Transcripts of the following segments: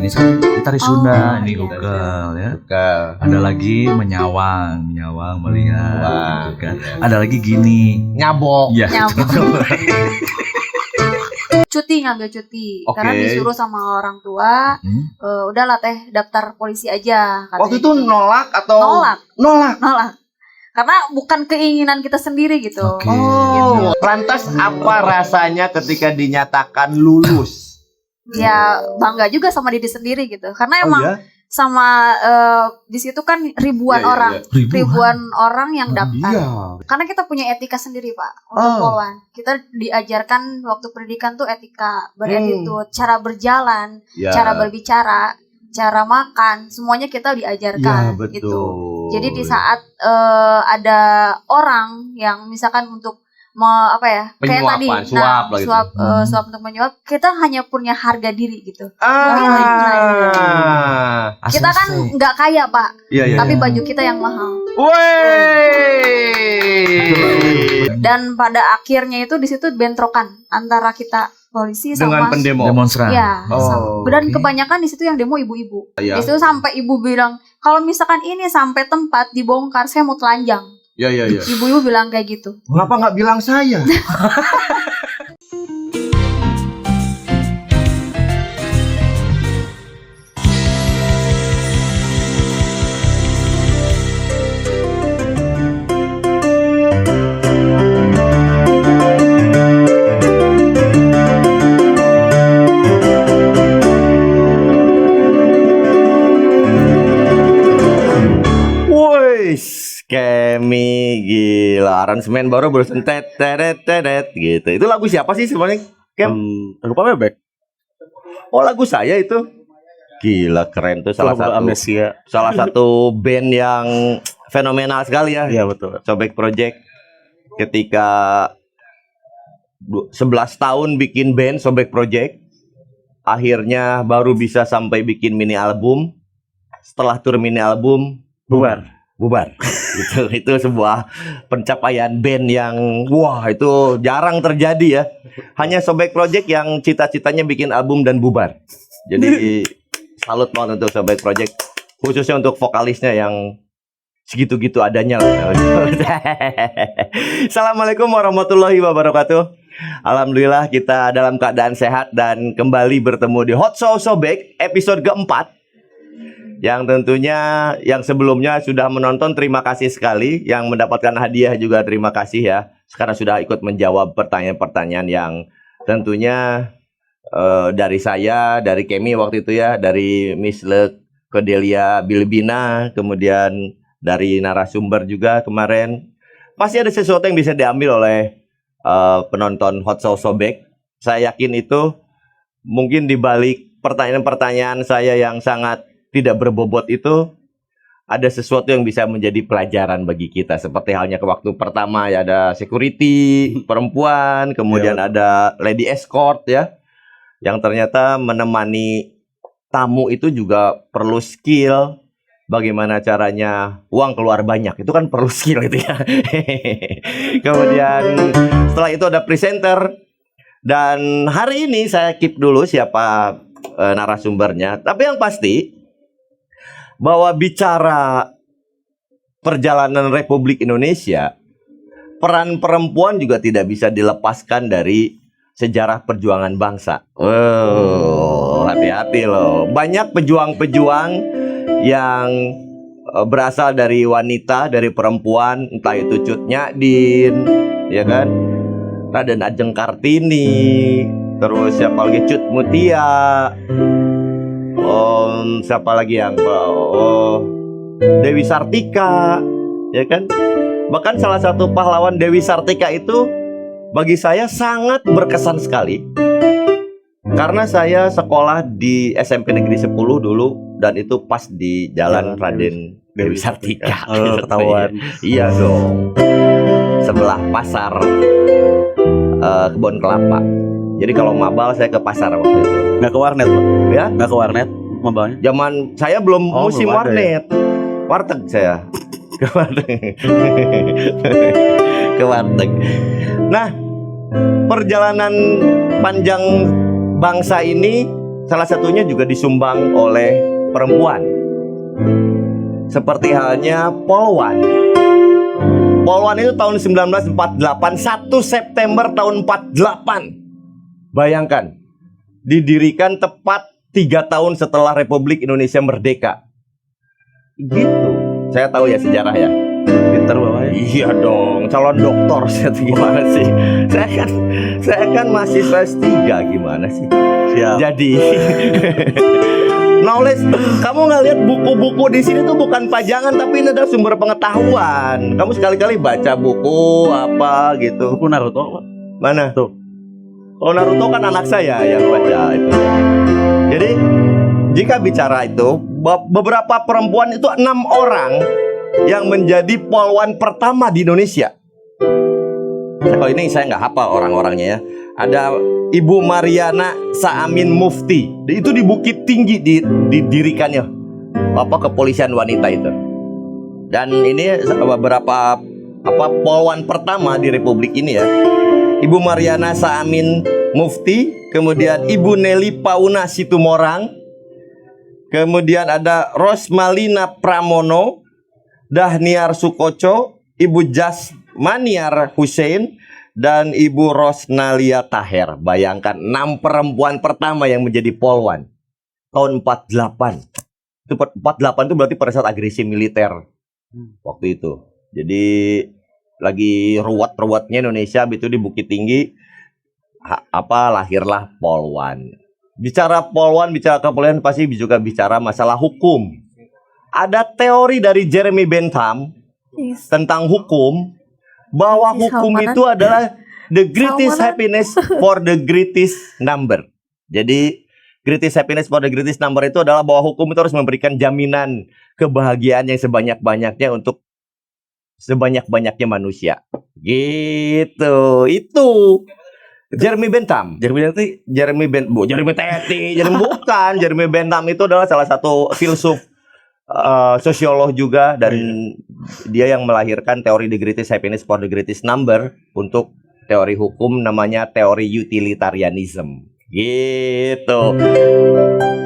ini tari Sunda, ini gugal ya. Ada lagi menyawang melihat gitu kan. Ada lagi gini, nyabok. Ya, ngambil cuti karena disuruh sama orang tua. Udahlah teh daftar polisi aja katanya. Waktu itu nolak atau nolak karena bukan keinginan kita sendiri gitu. Gitu. Lantas apa rasanya ketika dinyatakan lulus? Ya bangga juga sama diri sendiri gitu karena emang sama di situ kan ribuan orang yang daftar. Karena kita punya etika sendiri Pak untuk poluan. Kita diajarkan waktu pendidikan tuh etika, beretitude, cara berjalan, cara berbicara, cara makan, semuanya kita diajarkan gitu. Jadi di saat ada orang yang misalkan untuk kayak tadi suap untuk menyuap, kita hanya punya harga diri gitu. Kita kan nggak kaya Pak, tapi baju kita yang mahal. Dan pada akhirnya itu di situ bentrokan antara kita polisi sama demonstran. Ya, dan kebanyakan di situ yang demo ibu-ibu. Di situ sampai ibu bilang, kalau misalkan ini sampai tempat dibongkar, saya mau telanjang. Ibu-ibu bilang kayak gitu. Kenapa nggak bilang saya? Kemi gila, aransemen baru berusaha tetet gitu. Itu lagu siapa sih sebenarnya? Lupa Bebek. Oh, lagu saya itu. Gila, keren tuh, salah satu band yang fenomenal sekali ya. Iya betul. Sobek Project ketika 11 tahun bikin band Sobek Project, akhirnya baru bisa sampai bikin mini album. Setelah tur mini album bubar. Itu sebuah pencapaian band yang itu jarang terjadi ya. Hanya Sobek Project yang cita-citanya bikin album dan bubar. Jadi salut banget untuk Sobek Project, khususnya untuk vokalisnya yang segitu-gitu adanya lah. Assalamualaikum warahmatullahi wabarakatuh. Alhamdulillah kita dalam keadaan sehat dan kembali bertemu di Hot Show Sobek episode keempat. Yang tentunya yang sebelumnya sudah menonton, terima kasih sekali. Yang mendapatkan hadiah juga terima kasih ya. Sekarang sudah ikut menjawab pertanyaan-pertanyaan yang tentunya dari saya, dari Kemi waktu itu ya, dari Miss Lek, Cordelia Bilbina, kemudian dari narasumber juga kemarin. Pasti ada sesuatu yang bisa diambil oleh penonton Hot Show Sobek. Saya yakin itu mungkin di balik pertanyaan-pertanyaan saya yang sangat tidak berbobot itu ada sesuatu yang bisa menjadi pelajaran bagi kita. Seperti halnya ke waktu pertama ya, ada security perempuan, kemudian ada lady escort ya, yang ternyata menemani tamu itu juga perlu skill. Bagaimana caranya uang keluar banyak, itu kan perlu skill itu ya. Kemudian setelah itu ada presenter. Dan hari ini saya keep dulu siapa narasumbernya. Tapi yang pasti bahwa bicara perjalanan Republik Indonesia, peran perempuan juga tidak bisa dilepaskan dari sejarah perjuangan bangsa. Hati-hati loh. Banyak pejuang-pejuang yang berasal dari wanita, dari perempuan, entah itu Cut Nyadin, ya kan, Raden Ajeng Kartini, terus siapa lagi, Cut Mutia, siapa lagi yang Dewi Sartika, ya kan. Bahkan salah satu pahlawan Dewi Sartika itu bagi saya sangat berkesan sekali, karena saya sekolah di SMP Negeri 10 dulu, dan itu pas di Jalan Raden Dewi Sartika. Ketahuan. Iya dong, sebelah pasar Kebon Kelapa. Jadi kalau mabal saya ke pasar waktu itu. Nggak ke warnet Pak? Ya? Nggak ke warnet mabalnya? Zaman saya belum musim belum warnet ya? Warteg saya. Ke warteg. Ke warteg. Nah, perjalanan panjang bangsa ini salah satunya juga disumbang oleh perempuan. Seperti halnya Polwan. Polwan itu tahun 1948, 1 September tahun 48. Bayangkan, didirikan tepat 3 tahun setelah Republik Indonesia merdeka. Gitu. Saya tahu ya sejarah ya. Pinter Bapak ya. Iya dong, calon doktor saya tuh gimana sih? Saya kan mahasiswa S3 gimana sih? Siap. Jadi knowledge, kamu nggak lihat buku-buku di sini tuh bukan pajangan tapi ini adalah sumber pengetahuan. Kamu sekali-kali baca buku apa gitu. Buku Naruto Pak. Mana tuh? Oh, Naruto kan anak saya yang baca itu. Jadi jika bicara itu, beberapa perempuan itu 6 orang yang menjadi polwan pertama di Indonesia. Kalau ini saya nggak hafal orang-orangnya ya. Ada Ibu Mariana Saamin Mufti. Itu di Bukit Tinggi didirikannya kepolisian wanita itu. Dan ini beberapa polwan pertama di Republik ini ya. Ibu Mariana Saamin Mufti, kemudian Ibu Nelly Pauna Situmorang, kemudian ada Rosmalina Pramono, Dahniar Sukoco, Ibu Jasmaniar Hussein, dan Ibu Rosnalia Taher. Bayangkan 6 perempuan pertama yang menjadi polwan tahun 48. Itu 48 itu berarti pada saat agresi militer waktu itu. Jadi lagi ruwet-ruwetnya Indonesia, itu di Bukit Tinggi lahirlah polwan. Bicara polwan, bicara kepolisian pasti juga bicara masalah hukum. Ada teori dari Jeremy Bentham tentang hukum, bahwa hukum itu adalah the greatest happiness for the greatest number. Jadi greatest happiness for the greatest number itu adalah bahwa hukum itu harus memberikan jaminan kebahagiaan yang sebanyak-banyaknya untuk sebanyak-banyaknya manusia. Gitu. Itu Jeremy Bentham. Jeremy Bentham itu adalah salah satu filsuf sosiolog juga, dan dia yang melahirkan teori the greatest happiness for the greatest number untuk teori hukum, namanya teori utilitarianism. Gitu.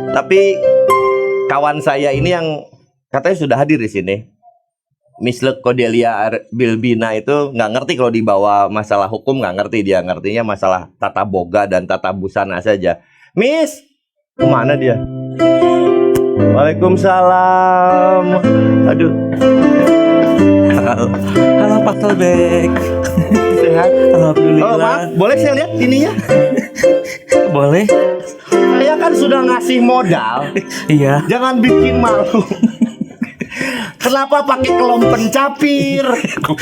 Tapi kawan saya ini yang katanya sudah hadir di sini, Miss Cordelia Bilbina, itu nggak ngerti kalau dibawa masalah hukum, nggak ngerti dia, ngertinya masalah tata boga dan tata busana saja. Miss, kemana dia? Waalaikumsalam. Aduh. Halo Pak Tobek. Sehat? Alhamdulillah. Oh, maaf, boleh saya lihat ininya? Boleh? Saya kan sudah ngasih modal. Iya. Jangan bikin malu. Kenapa pakai kelompen capir?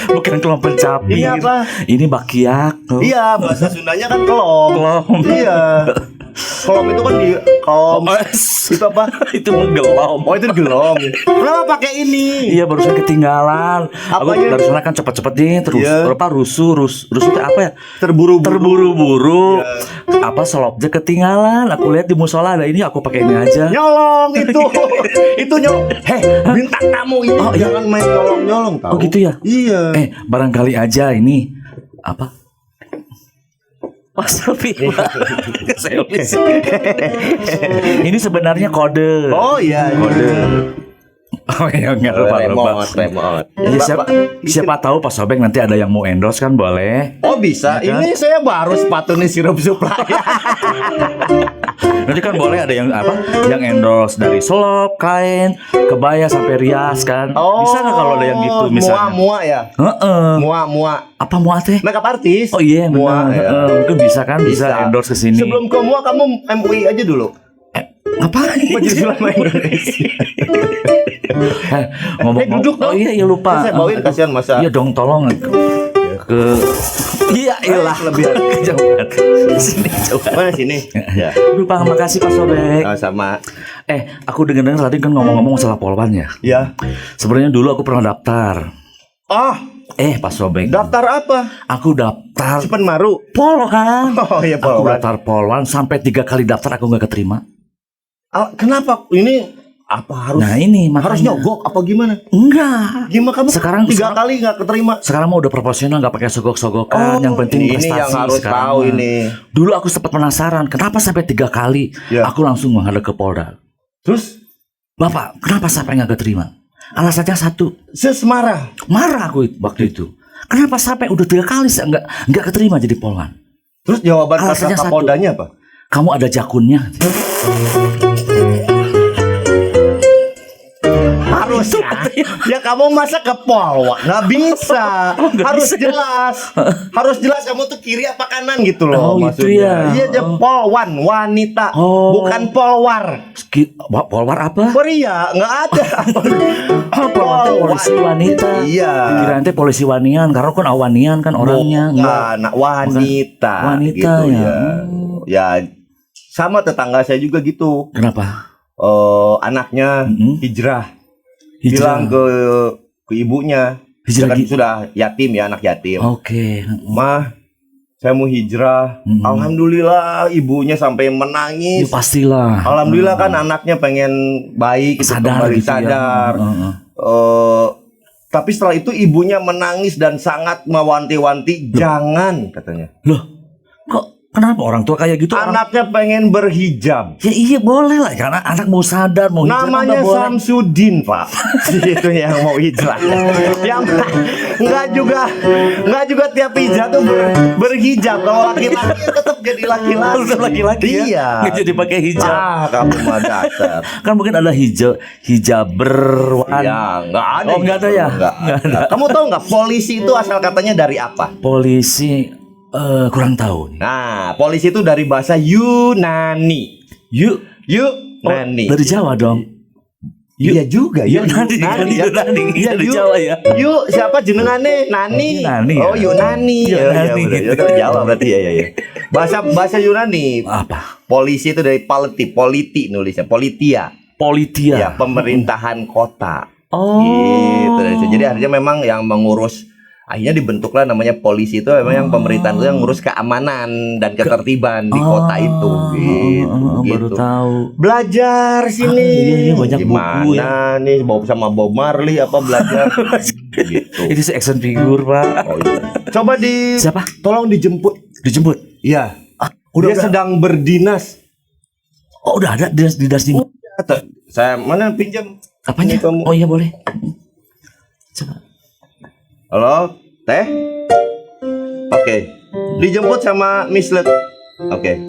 Bukan kelompen capir. Ini apa? Ini bakiak. Oh. Iya, bahasa Sundanya kan kelom. Kelom. Iya. Kelom itu kan di kelom. Itu apa? Itu menggelom. Oh, itu gelom. Kenapa pakai ini? Iya, barusan ketinggalan. Aku Apanya? dari sana kan cepet-cepet nih, terus rusuh itu apa ya? Terburu-buru. Iya. Selopnya ketinggalan. Aku lihat di musola ada ini, aku pakai ini aja. Nyolong itu. Itu nyolong. Bintang tamu ini jangan main nyolong-nyolong tahu. Oh gitu ya? Iya. Barangkali aja ini Mas Sofi. Ini sebenarnya kode. Oh iya, kode. Oh iya, nggak lupa. Remote. Ya, siapa tahu Pak Sobek nanti ada yang mau endorse kan, boleh. Oh bisa. Ya, kan? Ini saya baru sepatu nih sirup supply. Nanti kan boleh ada yang yang endorse dari selop, kain, kebaya sampai rias kan. Bisa nggak kalau ada yang gitu misalnya? Mua ya. Mua. Apa mua teh? Makeup artis. Oh iya, mua. Mungkin bisa kan, bisa endorse ke sini. Sebelum ke mua kamu MUI aja dulu. Ngapain? Majelis Ulama Indonesia. Ngomong duduk dong. Oh iya lupa. Saya bawain, kasihan masa. Iya dong, tolong ke iya lebih kejauhan. Sini coba. Mana sini? Ya. Lupa, makasih Pak Sobek. Sama. Aku dengar tadi kan ngomong-ngomong masalah polwan ya. Iya. Sebenarnya dulu aku pernah daftar. Pak Sobek. Daftar apa? Aku daftar Sipen Maru. polwan. Oh iya, Aku polwan. daftar polwan sampai 3 kali daftar aku nggak keterima. Kenapa? Ini Apa harus? Nah ini harus makanya. nyogok apa gimana? Enggak. Gimana kamu Sekarang 3 kali nggak keterima? Sekarang mah udah proporsional, nggak pakai sogok-sogokan. Yang penting ini prestasi. yang harus sekarang tahu mah. ini. Dulu aku sempat penasaran, kenapa sampai 3 kali Ya. aku langsung menghadap ke Polda. Terus Bapak, kenapa sampai nggak keterima? Alasannya satu, semarah. marah aku waktu itu. Kenapa sampai udah 3 kali saya nggak keterima jadi polwan? Terus jawaban kata Alasannya satu. Kapoldanya apa? Kamu ada jakunnya. Harus ya kamu masa ke Polwan nggak bisa. Harus jelas. Harus jelas kamu tuh kiri apa kanan gitu loh Oh, itu maksudnya. ya. Iya aja Polwan wanita bukan polwar. Polwar apa? Pria nggak ada. Polwar teh polisi wanita. Iya. Kirain teh polisi wanian, karena kan awanian kan orangnya. Bukan, wanita. Wanita gitu, ya. Ya sama tetangga saya juga gitu. Kenapa? Anaknya hijrah. Bilang ke ibunya, Hijrah kan gitu. sudah yatim ya, anak yatim. Oke. Mah, saya mau hijrah. Alhamdulillah ibunya sampai Ya menangis. pastilah. Alhamdulillah kan anaknya pengen baik, Sadar kembali gitu ya. sadar. Tapi setelah itu ibunya menangis dan sangat mewanti-wanti, jangan katanya. Loh, kok kenapa orang tua kayak gitu? Anaknya pengen berhijab. Ya iya boleh lah, karena anak mau sadar, mau hijrah Namanya nggak boleh. Samsudin, Pak. Itu yang mau hijrah. Yang nggak juga tiap hijrah tuh berhijab. Kalau laki-laki tetap jadi laki-laki. Tetap laki-laki ya? Iya. Nggak jadi pakai hijab. Kamu mah dasar. Kan mungkin ada hijaberwan. Ya, nggak ada. Oh, nggak ada ya? Nggak ada. Kamu tahu nggak polisi itu asal katanya dari apa? Polisi kurang tahu. Nah, polisi itu dari bahasa Yunani. Yunani. Dari Jawa dong. Iya juga ya. Yunani, Iya, dari Jawa ya. Yuk, siapa jenengane? Nani. Yunani ya? Oh, Yunani. Yunani. Itu dari Jawa berarti ya. Bahasa Yunani. Apa? Polisi itu dari politi nulisnya, politia. Politia. Ya, pemerintahan kota. Oh. Gitu. Jadi artinya memang yang mengurus, akhirnya dibentuklah namanya polisi itu memang yang pemerintahan itu yang ngurus keamanan dan ketertiban di kota itu. Gitu. Baru tahu. Belajar sini. Iya, banyak buku Gimana nih bawa sama Bob Marley apa belajar gitu. Itu sih action figure, Pak. Oh, iya. Coba Siapa? tolong dijemput. Dijemput. Iya. Udah Dia sedang berdinas. Oh, udah ada dinas di. Saya mana pinjam? Apanya? Ini kamu. Oh iya boleh. Coba. Halo, Teh? Oke. Dijemput sama Miss Let. Oke.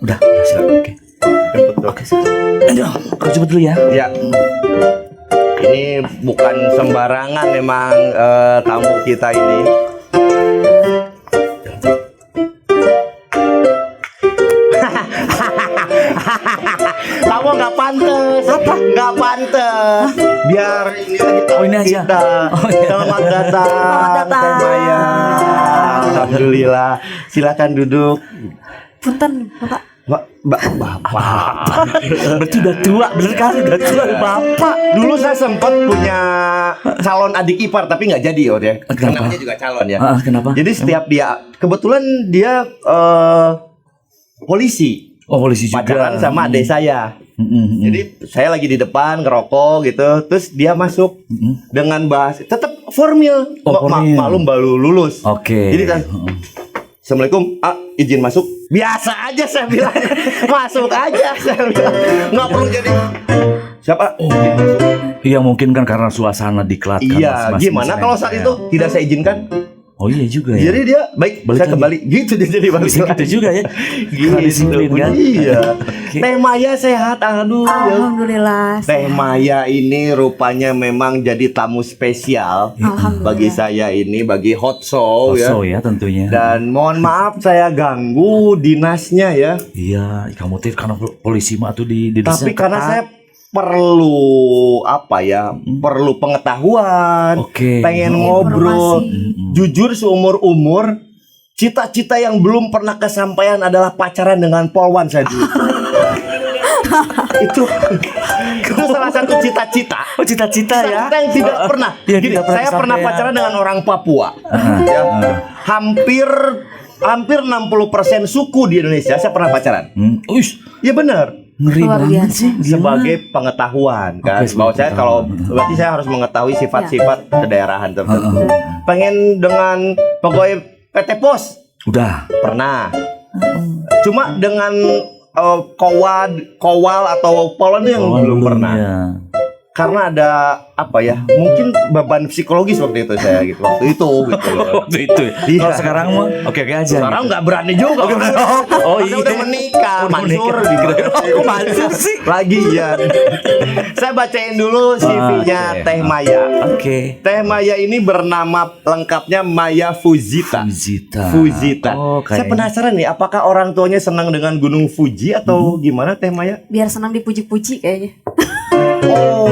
Udah siap. Oke. Jemput tuh. Oke. Aduh, kau coba dulu ya. Ya. Ini bukan sembarangan memang tamu kita ini. Kamu nggak pantes. Apa? Nggak pantes. Biar ini aja. Oh, ini aja. Kita. Oh, iya. Selamat datang. Selamat datang. Teh Maya. Alhamdulillah. Silakan duduk. Punten, Bapak. Bapak. Berarti udah tua, bener kan? Udah tua, Bapak. Dulu saya sempat punya calon adik ipar tapi nggak jadi ya. Kenapa? Namanya juga calon ya. Kenapa? Jadi setiap kebetulan dia polisi. Oh, polisi juga. Pacaran sama adik saya. Jadi saya lagi di depan ngerokok gitu, terus dia masuk dengan bahasa tetap formal. Oh, formal. Maklum baru lulus. Oke. Jadi kan, Assalamualaikum, izin masuk. Biasa aja saya bilang, masuk aja saya bilang, nggak perlu jadi. Siapa? Izin masuk. Iya mungkin kan karena suasana diklat. kan, Iya, masing-masing gimana saya. kalau saat itu tidak saya izinkan? Oh iya juga ya. Jadi dia baik, Balik saya lagi. kembali. Gitu dia jadi balik Bisa lagi. gitu juga ya. Karena disiplin kan. Iya. Oke. Teh Maya sehat, aduh. Alhamdulillah. Teh Maya ini rupanya memang jadi tamu spesial Alhamdulillah. bagi saya ini, bagi Hot Show ya. So ya tentunya. Dan mohon maaf saya ganggu dinasnya ya. Iya, kamu tuh karena polisi mah tuh di Tapi karena saya perlu apa ya? Perlu pengetahuan. Oke. Pengen Informasi. ngobrol. Jujur seumur umur cita-cita yang belum pernah kesampaian adalah pacaran dengan polwan saya dulu. itu salah satu cita-cita. Oh cita-cita ya. Cita yang tidak pernah. Yang Gini, tidak pernah saya pernah kesampaian. pacaran dengan orang Papua. Ya. Hampir 60% suku di Indonesia saya pernah pacaran. Uish. Ya benar. Ngeri Luar banget biasa. sih. Gila. sebagai pengetahuan kan. Oke, Bahwa saya sebagai kalau pengetahuan. berarti saya harus mengetahui sifat-sifat kedaerahan tertentu. Heeh. Pengen dengan pegawai PT Pos Udah. pernah. Cuma dengan kowal atau polon itu yang belum pernah. Ya. Karena ada apa ya? Mungkin beban psikologis waktu itu saya gitu. Waktu itu gitu loh. Waktu itu. Iya. Kalau sekarang mah oke-oke aja. Sekarang nggak berani juga. Oh, Saya udah menikah, Udah Mansur menikah. gitu. Kok Mansur sih? Lagi ya. Saya bacain dulu CV-nya Oke. Teh Maya. Oke. Teh Maya ini bernama lengkapnya Maya Fujita. Fujita. Oh, Saya kayaknya. penasaran nih, apakah orang tuanya senang dengan Gunung Fuji atau gimana Teh Maya? Biar senang dipuji-puji kayaknya. Oh,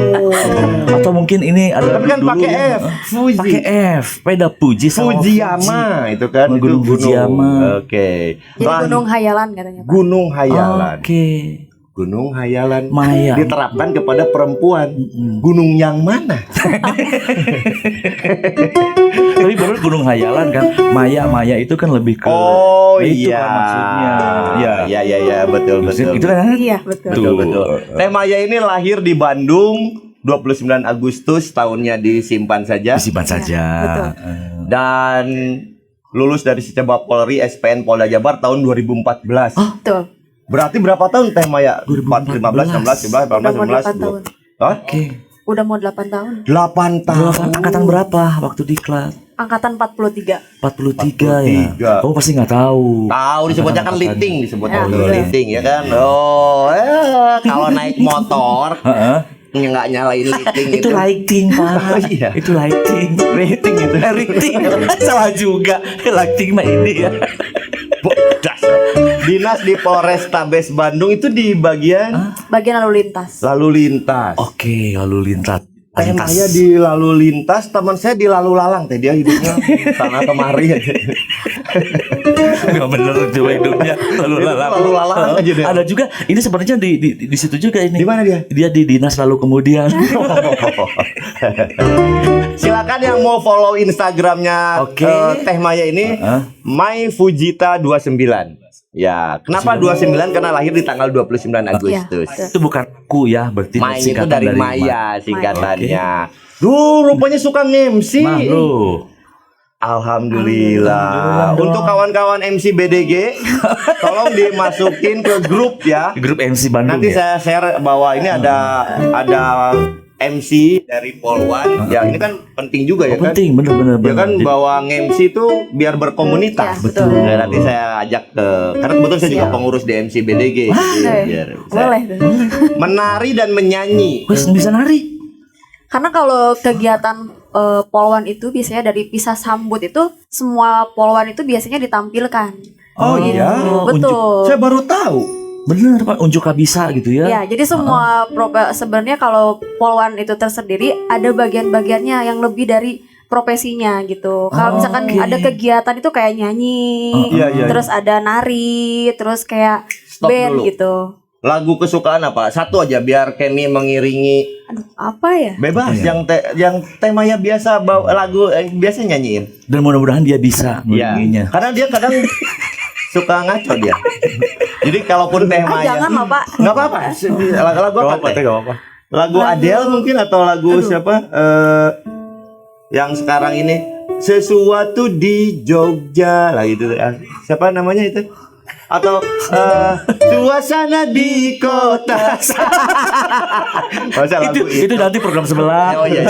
Atau mungkin ini ada tapi kan dulu- pakai F, Fuji. Pakai F. Beda Puji sama Fujiyama itu kan Oh, itu Gunung Fujiyama. Oke. Jadi Lah, gunung hayalan katanya Pak. Gunung Hayalan. Oke. Gunung Hayalan Maya. diterapkan kepada perempuan. Mm-mm. Gunung yang mana? Tapi baru Gunung Hayalan kan. Maya itu kan lebih ke Oh itu iya. kan maksudnya. Iya iya betul betul. Itu kan Iya betul. Betul betul. Teh Maya ini lahir di Bandung 29 Agustus, tahunnya disimpan saja. disimpan saja. betul. Dan lulus dari Secaba Polri SPN Polda Jabar tahun 2014. Betul. Berarti berapa tahun Teh Maya? 2014. 15, 16, 17, 18, Udah mau 8 19. tahun. Hah? Oke. Udah mau 8 tahun. 8 tahun. Angkatan berapa waktu di kelas? Angkatan 43. 43 ya. 43. Oh pasti nggak tahu. Tahu disebutnya kan Angkatan. liting disebutnya Ya, tuh betul. liting ya kan. Oh, kalau naik motor Heeh. nggak nyalain liting Itu lighting Oh, Pak. iya. Itu lighting. Lighting itu. Lighting. Salah juga. Lighting mah ini ya. Dasar. Dinas di Polrestabes Bandung itu di bagian Bagian lalu lintas. lalu lintas. Oke, lalu lintas. Teh Maya di lalu lintas, teman saya di lalu lalang teh dia hidupnya sana kemari aja. Gak bener coba hidupnya lalu lalang. Lalu lalang aja deh. Ada juga ini sebenarnya di situ juga ini. Di mana dia? Dia di dinas lalu kemudian. Silakan yang mau follow Instagramnya Oke. Teh Maya ini myfujita29. Ya, kenapa 29? Karena lahir di tanggal 29 Agustus. betul. Itu bukan ku ya, berarti Mai itu singkatan dari Ma. Maya singkatannya. Duh, rupanya suka MC. Malu. Alhamdulillah. Alhamdulillah. Untuk kawan-kawan MC BDG, tolong dimasukin ke grup ya. Grup MC Bandung Nanti ya. saya share bahwa ini ada MC dari Polwan. Ya, ini kan penting juga ya Oh, kan. penting, bener-bener. Ya kan bahwa MC itu biar berkomunitas. Ya, betul. Nah, nanti saya ajak ke karena kebetulan saya juga Siap. pengurus di MC BDG. Jadi, biar bisa Boleh tuh. menari dan menyanyi. Wes bisa nari. Karena kalau kegiatan polwan itu biasanya dari pisah sambut itu semua polwan itu biasanya ditampilkan. Oh, iya. Betul. Saya baru tahu. Bener Pak, unjuk bisa gitu ya. Ya, jadi semua sebenarnya kalau polwan itu tersendiri ada bagian-bagiannya yang lebih dari profesinya gitu. Kalau misalkan Oke. ada kegiatan itu kayak nyanyi, Iya, iya. terus ada nari, terus kayak Stop band dulu. gitu. Lagu kesukaan apa? Satu aja biar Kenny mengiringi. Aduh, apa ya? Bebas Iya. yang temanya biasa bawa lagu biasa nyanyiin. Dan mudah-mudahan dia bisa Iya. menyanyinya. Karena dia kadang suka ngaco dia. Jadi kalaupun Teh Maya jangan lah, Pak. Nggak apa-apa. Lagu apa? Teh? Gak apa-apa. Lagu Adele mungkin atau lagu siapa? Yang sekarang ini sesuatu di Jogja lah gitu. Siapa namanya itu? Atau suasana di kota. Masa lagu Itu nanti program sebelah. Oh iya,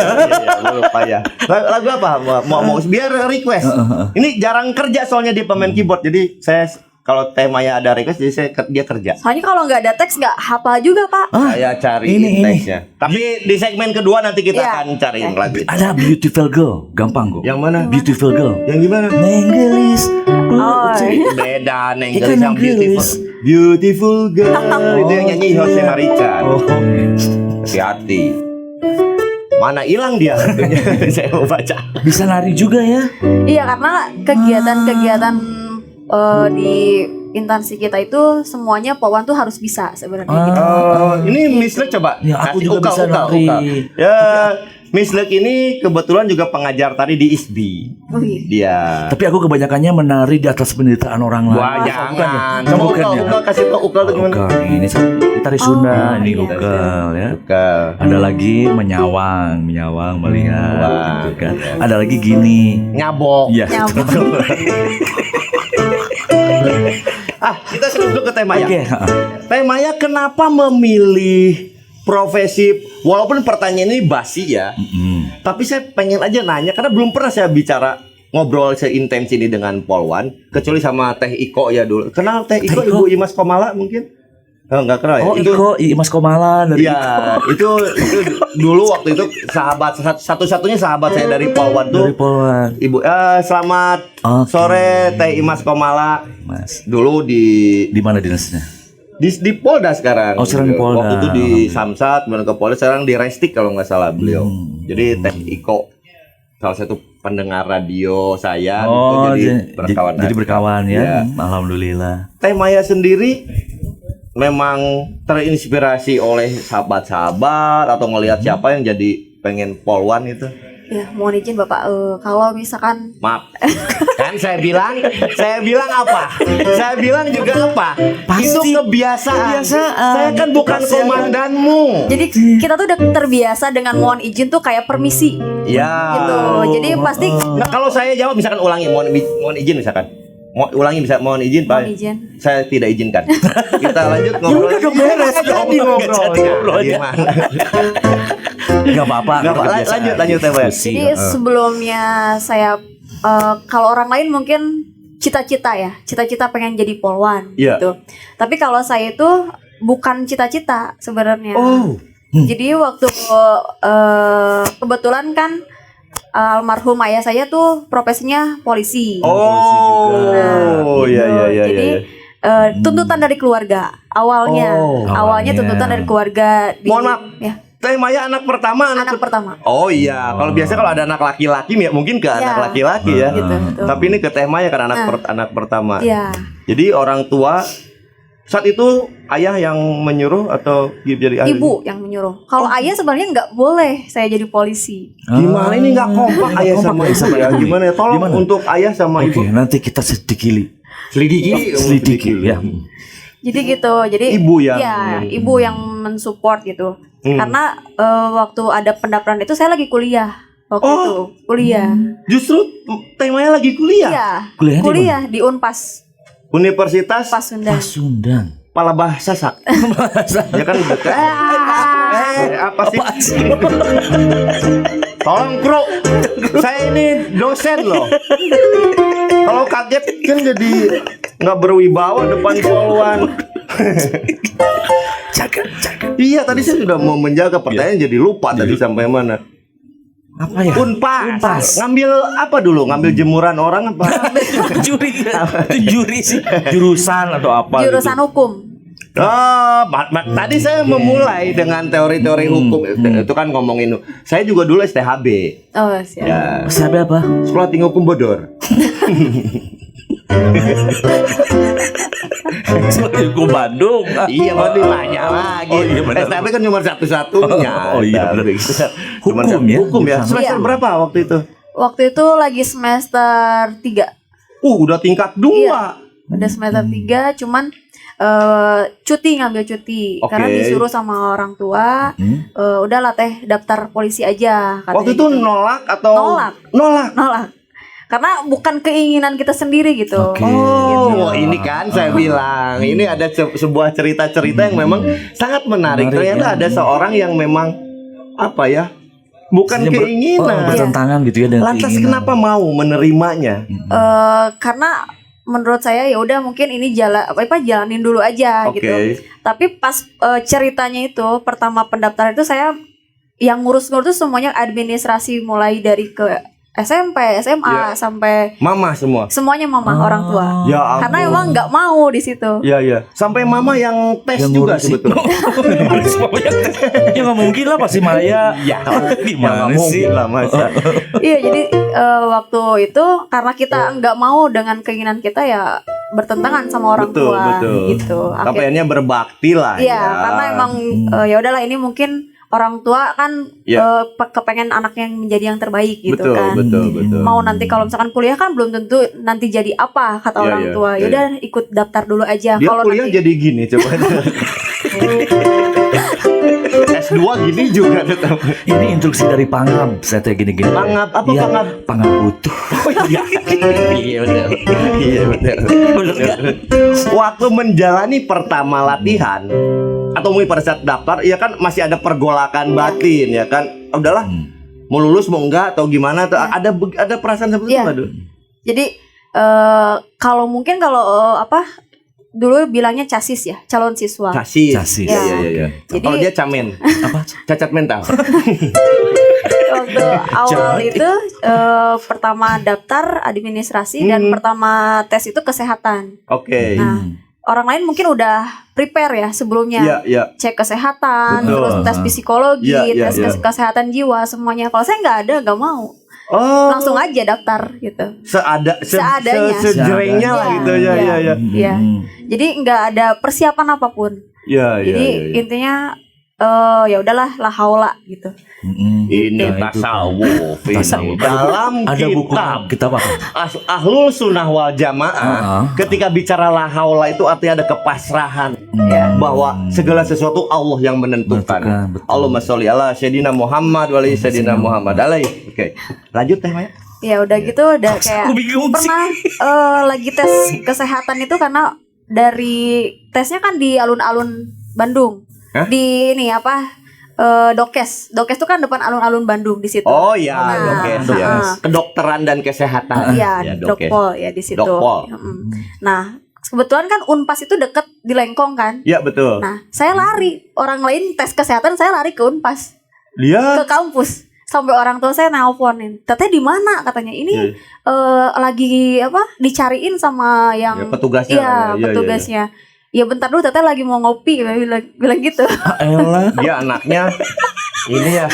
lupa ya. Lagu apa? Mau biar request. Ini jarang kerja soalnya dia pemain keyboard. Jadi saya kalau temanya ada request, jadi dia kerja. Soalnya kalau nggak ada teks nggak hafal juga, Pak. Saya cari ini. teksnya. Tapi di segmen kedua nanti kita Iya. akan cariin lagi. Ada Beautiful Girl, gampang kok. Yang mana? Beautiful Girl. Yang gimana? Nenggelis. Oh, Beda neng Ikan yang beautiful. Nenggelis. Beautiful girl. Itu yang nyanyi Jose Marican. Oh. Hati-hati. Mana hilang dia? Saya mau baca. Bisa nari juga ya. iya karena kegiatan-kegiatan di instansi kita itu semuanya polwan tuh harus bisa sebenarnya gitu. Ini Miss Lek coba. Ya, aku kasih juga bisa nari. Ya, Miss Lek ini kebetulan juga pengajar tari di ISBI. Wih. Dia. Tapi aku kebanyakannya menari di atas penderitaan orang lain. Wah, jangan. Bukan Coba ya? ukal kasih tau ukal tuh gimana? Ukal ini tari Sunda, ini iya. ukal ya. Ukal. Ada lagi menyawang melihat, Wah. gitu kan. Ada lagi gini. Nyabok. Iya. Nyambung. Kita sebut dulu ke tema ya. Oke. Temanya kenapa memilih profesi, walaupun pertanyaan ini basi ya, tapi saya pengen aja nanya karena belum pernah saya bicara ngobrol seintens ini dengan Polwan, kecuali sama Teh Iko ya dulu. Kenal Teh Iko, Teh Iko? Ibu Imas Komala mungkin? Oh, enggak kenal ya? Oh, Iko, Mas Komala dari Iya, itu dulu waktu itu sahabat satu-satunya sahabat saya dari Polwan tuh. dari Polwan. Ibu, selamat Oke. sore Teh Imas Komala. Mas. Dulu Di mana dinasnya? di Polda sekarang. Oh, sekarang di Polda. Waktu itu di Samsat, kemudian ke Polda, sekarang di Restik kalau nggak salah beliau. Jadi Teh Iko salah satu pendengar radio saya Oh, jadi berkawan. jadi berkawan ya. Iya. Alhamdulillah. Teh Maya sendiri memang terinspirasi oleh sahabat-sahabat atau ngelihat siapa yang jadi pengen Polwan itu? Ya, mohon izin Bapak, kalau misalkan Maaf, kan saya bilang apa? Saya bilang juga apa? Pasti. Itu kebiasaan. Kebiasaan. Saya kan bukan komandanmu. jadi kita tuh udah terbiasa dengan mohon izin tuh kayak permisi Ya. gitu. Jadi pasti Nah, kalau saya jawab misalkan ulangi, mohon izin misalkan. Ulangi bisa mohon izin Pak. mohon izin. Saya tidak izinkan. Kita lanjut ngobrol. udah dong, beres Nggak dong. jadi ngobrol. Nggak jadi ngobrol aja. Gimana? Enggak apa-apa. Nggak apa, lanjut Teh Maya. Jadi sebelumnya saya kalau orang lain mungkin cita-cita ya, cita-cita pengen jadi polwan Iya. gitu. Tapi kalau saya itu bukan cita-cita sebenarnya. Oh. Jadi waktu kebetulan kan almarhum ayah saya tuh profesinya polisi. Oh, iya. Jadi tuntutan dari keluarga awalnya, Awalnya. tuntutan dari keluarga. Mohon maaf. Ya, Teh Maya anak pertama, anak pertama. Oh iya, kalau biasa kalau ada anak laki-laki ya mungkin ke Iya. anak laki-laki ya. Gitu. Tapi ini ke Teh Maya kan anak pertama. Iya. Jadi orang tua saat itu ayah yang menyuruh atau jadi ayah? Ibu yang menyuruh. Kalau ayah sebenarnya nggak boleh saya jadi polisi. Gimana ini nggak kompak ayah sama ibu ya? Gimana ya? Tolong Gimana? untuk ayah sama Oke, ibu nanti kita sedikit selidiki ya. Jadi gitu. Jadi Ibu yang- ya, ibu yang mensupport gitu. Karena waktu ada pendaftaran itu saya lagi kuliah. Waktu Oh. itu kuliah. Justru Teh Maya lagi kuliah. Iya. Kuliahnya di Kuliah di Unpas Universitas Pasundan. Pasundan. Palabasa Sak. Ya kan dekat. Apa sih? Tolong bro, saya ini dosen loh. Kalau kaget kan jadi nggak berwibawa depan Polwan. Jaga. Iya tadi saya sudah mau menjaga pertanyaan jadi lupa tadi sampai mana. Apa ya? Unpas. Ngambil apa dulu? Ngambil jemuran orang apa? Juri. Itu juri sih. Jurusan atau apa? Jurusan hukum. Oh, tadi saya memulai dengan teori-teori hukum. Itu kan ngomongin. Saya juga dulu STHB. Oh, siap. Ya, Siapa apa? Sekolah Tinggi Hukum Bodor. Gue Bandung. Iya, mau ditanya lagi. Oh, iya, benar. STHB kan nomor satu-satunya. Oh, iya, benar. Cuma Hukum ya? Hukum ya. Semester Iya. berapa waktu itu? Waktu itu lagi semester 3. Udah tingkat 2. Udah semester 3, cuman ngambil cuti Oke. karena disuruh sama orang tua. Udahlah Teh daftar polisi aja katanya Waktu itu gitu. nolak atau Nolak. Karena bukan keinginan kita sendiri gitu. Oke. Oh, ini kan saya bilang, ini ada sebuah cerita-cerita yang memang sangat menarik. Menarik, Ternyata ya. ada seorang yang memang apa ya? Bukan keinginan. bertentangan gitu ya dengan Lantas keinginan. kenapa mau menerimanya? Karena menurut saya ya udah mungkin ini jalanin dulu aja Oke. gitu. Tapi pas ceritanya itu pertama pendaftaran itu saya yang ngurus-ngurus tuh semuanya administrasi mulai dari ke SMP, SMA sampai Mama semua. semuanya mama orang tua. Ya ampun. Karena emang nggak mau di situ. Iya iya. Sampai mama yang tes Yang juga ngurusin. sebetulnya. Ya nggak mungkin lah pasti Maya. Ya, Gimana nggak sih? mungkin lah masa. Iya, jadi waktu itu karena kita nggak mau dengan keinginan kita ya bertentangan sama orang Betul, tua betul. gitu. Tapi akhirnya berbakti lah Iya, ya. karena emang ya udahlah ini mungkin orang tua kan Ya. kepengen anaknya yang menjadi yang terbaik gitu betul, kan. betul. Mau nanti kalau misalkan kuliah kan belum tentu nanti jadi apa kata Iya, orang iya, tua. iya. Ya udah ikut daftar dulu aja. Dia Kalau kuliah nanti jadi gini coba. S2 gini juga tetap. Ini instruksi dari Pangap. Saya tanya gini-gini. Pangap apa Iya, pangap? Pangap utuh. Oh iya. Iya benar. Iya benar. Waktu menjalani pertama latihan atau mungkin pada saat daftar, ya kan masih ada pergolakan batin ya kan. Udahlah, mau lulus mau enggak atau gimana tuh ada perasaan seperti itu aduh. Jadi kalau mungkin kalau dulu bilangnya casis ya, calon siswa. Casis. Ya. Iya. Jadi- Kalau dia camen, apa? Cacat mental. Waktu awal itu pertama daftar administrasi dan pertama tes itu kesehatan. Oke. Nah, orang lain mungkin udah prepare ya sebelumnya. Iya. Cek kesehatan, Betul. terus tes psikologi, Iya, tes iya. kesehatan jiwa semuanya. Kalau saya nggak mau. Oh. Langsung aja daftar gitu. Seadanya. Sejrengnya lah Iya. gitu ya. Iya. Jadi nggak ada persiapan apapun. Iya. Jadi intinya ya udahlah la haula gitu. Ini Nah, itu tasawuf ini. Tasawuf. Dalam Ada buku kitab apa? Ahlul Sunnah wal Jamaah, ketika bicara la haula itu artinya ada kepasrahan bahwa segala sesuatu Allah yang menentukan. Betul. Allahumma sholli ala sayyidina Muhammad wa ali sayyidina Muhammad alaihi. Oke. Lanjut Teh Maya. Ya udah gitu udah kayak pernah lagi tes kesehatan itu karena dari tesnya kan di alun-alun Bandung. Hah? Di ini Dokes tuh kan depan alun-alun Bandung di situ. Oh ya, Nah, Dokes ya. Kedokteran dan kesehatan. Iya, Dokes. Dokpol ya di situ. Dokpol. Nah, kebetulan kan Unpas itu deket di Lengkong kan. Iya betul. Nah, saya lari. Orang lain tes kesehatan, saya lari ke Unpas, Dia ke kampus. Sampai orang tua saya nelponin. Teteh di mana katanya? Ini lagi dicariin sama yang Ya, petugasnya. Iya, petugasnya. Ya bentar dulu teteh lagi mau ngopi bilang gitu. Elah. dia anaknya ini ya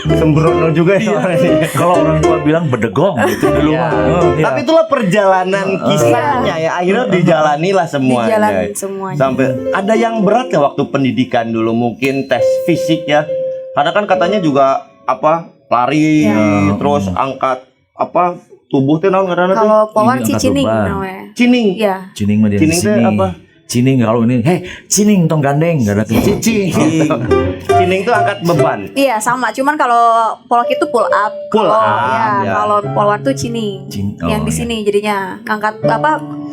sembrono juga ya. Kalau orang tua bilang bedegong gitu dulu Iya. mah. Iya. Tapi itulah perjalanan kisahnya ya. Akhirnya dijalanilah semuanya. Dijalanin semuanya. Sampai ada yang berat ya waktu pendidikan dulu, mungkin tes fisik ya. Karena kan katanya juga lari terus angkat tubuh teh naon ngaranna teh? Kalau Polwan Ini angkat cicining beban. namanya. Cining. Iya. Cining mah dia di Cining teh sini. apa? Cining kalau ini, cining tong gandeng, gak ada tuh. Cicing. Cining tuh angkat beban. Iya sama, cuman kalau polak itu pull up. Pull Kalau up, ya. kalau polwan tuh cining. Yang di sini jadinya ngangkat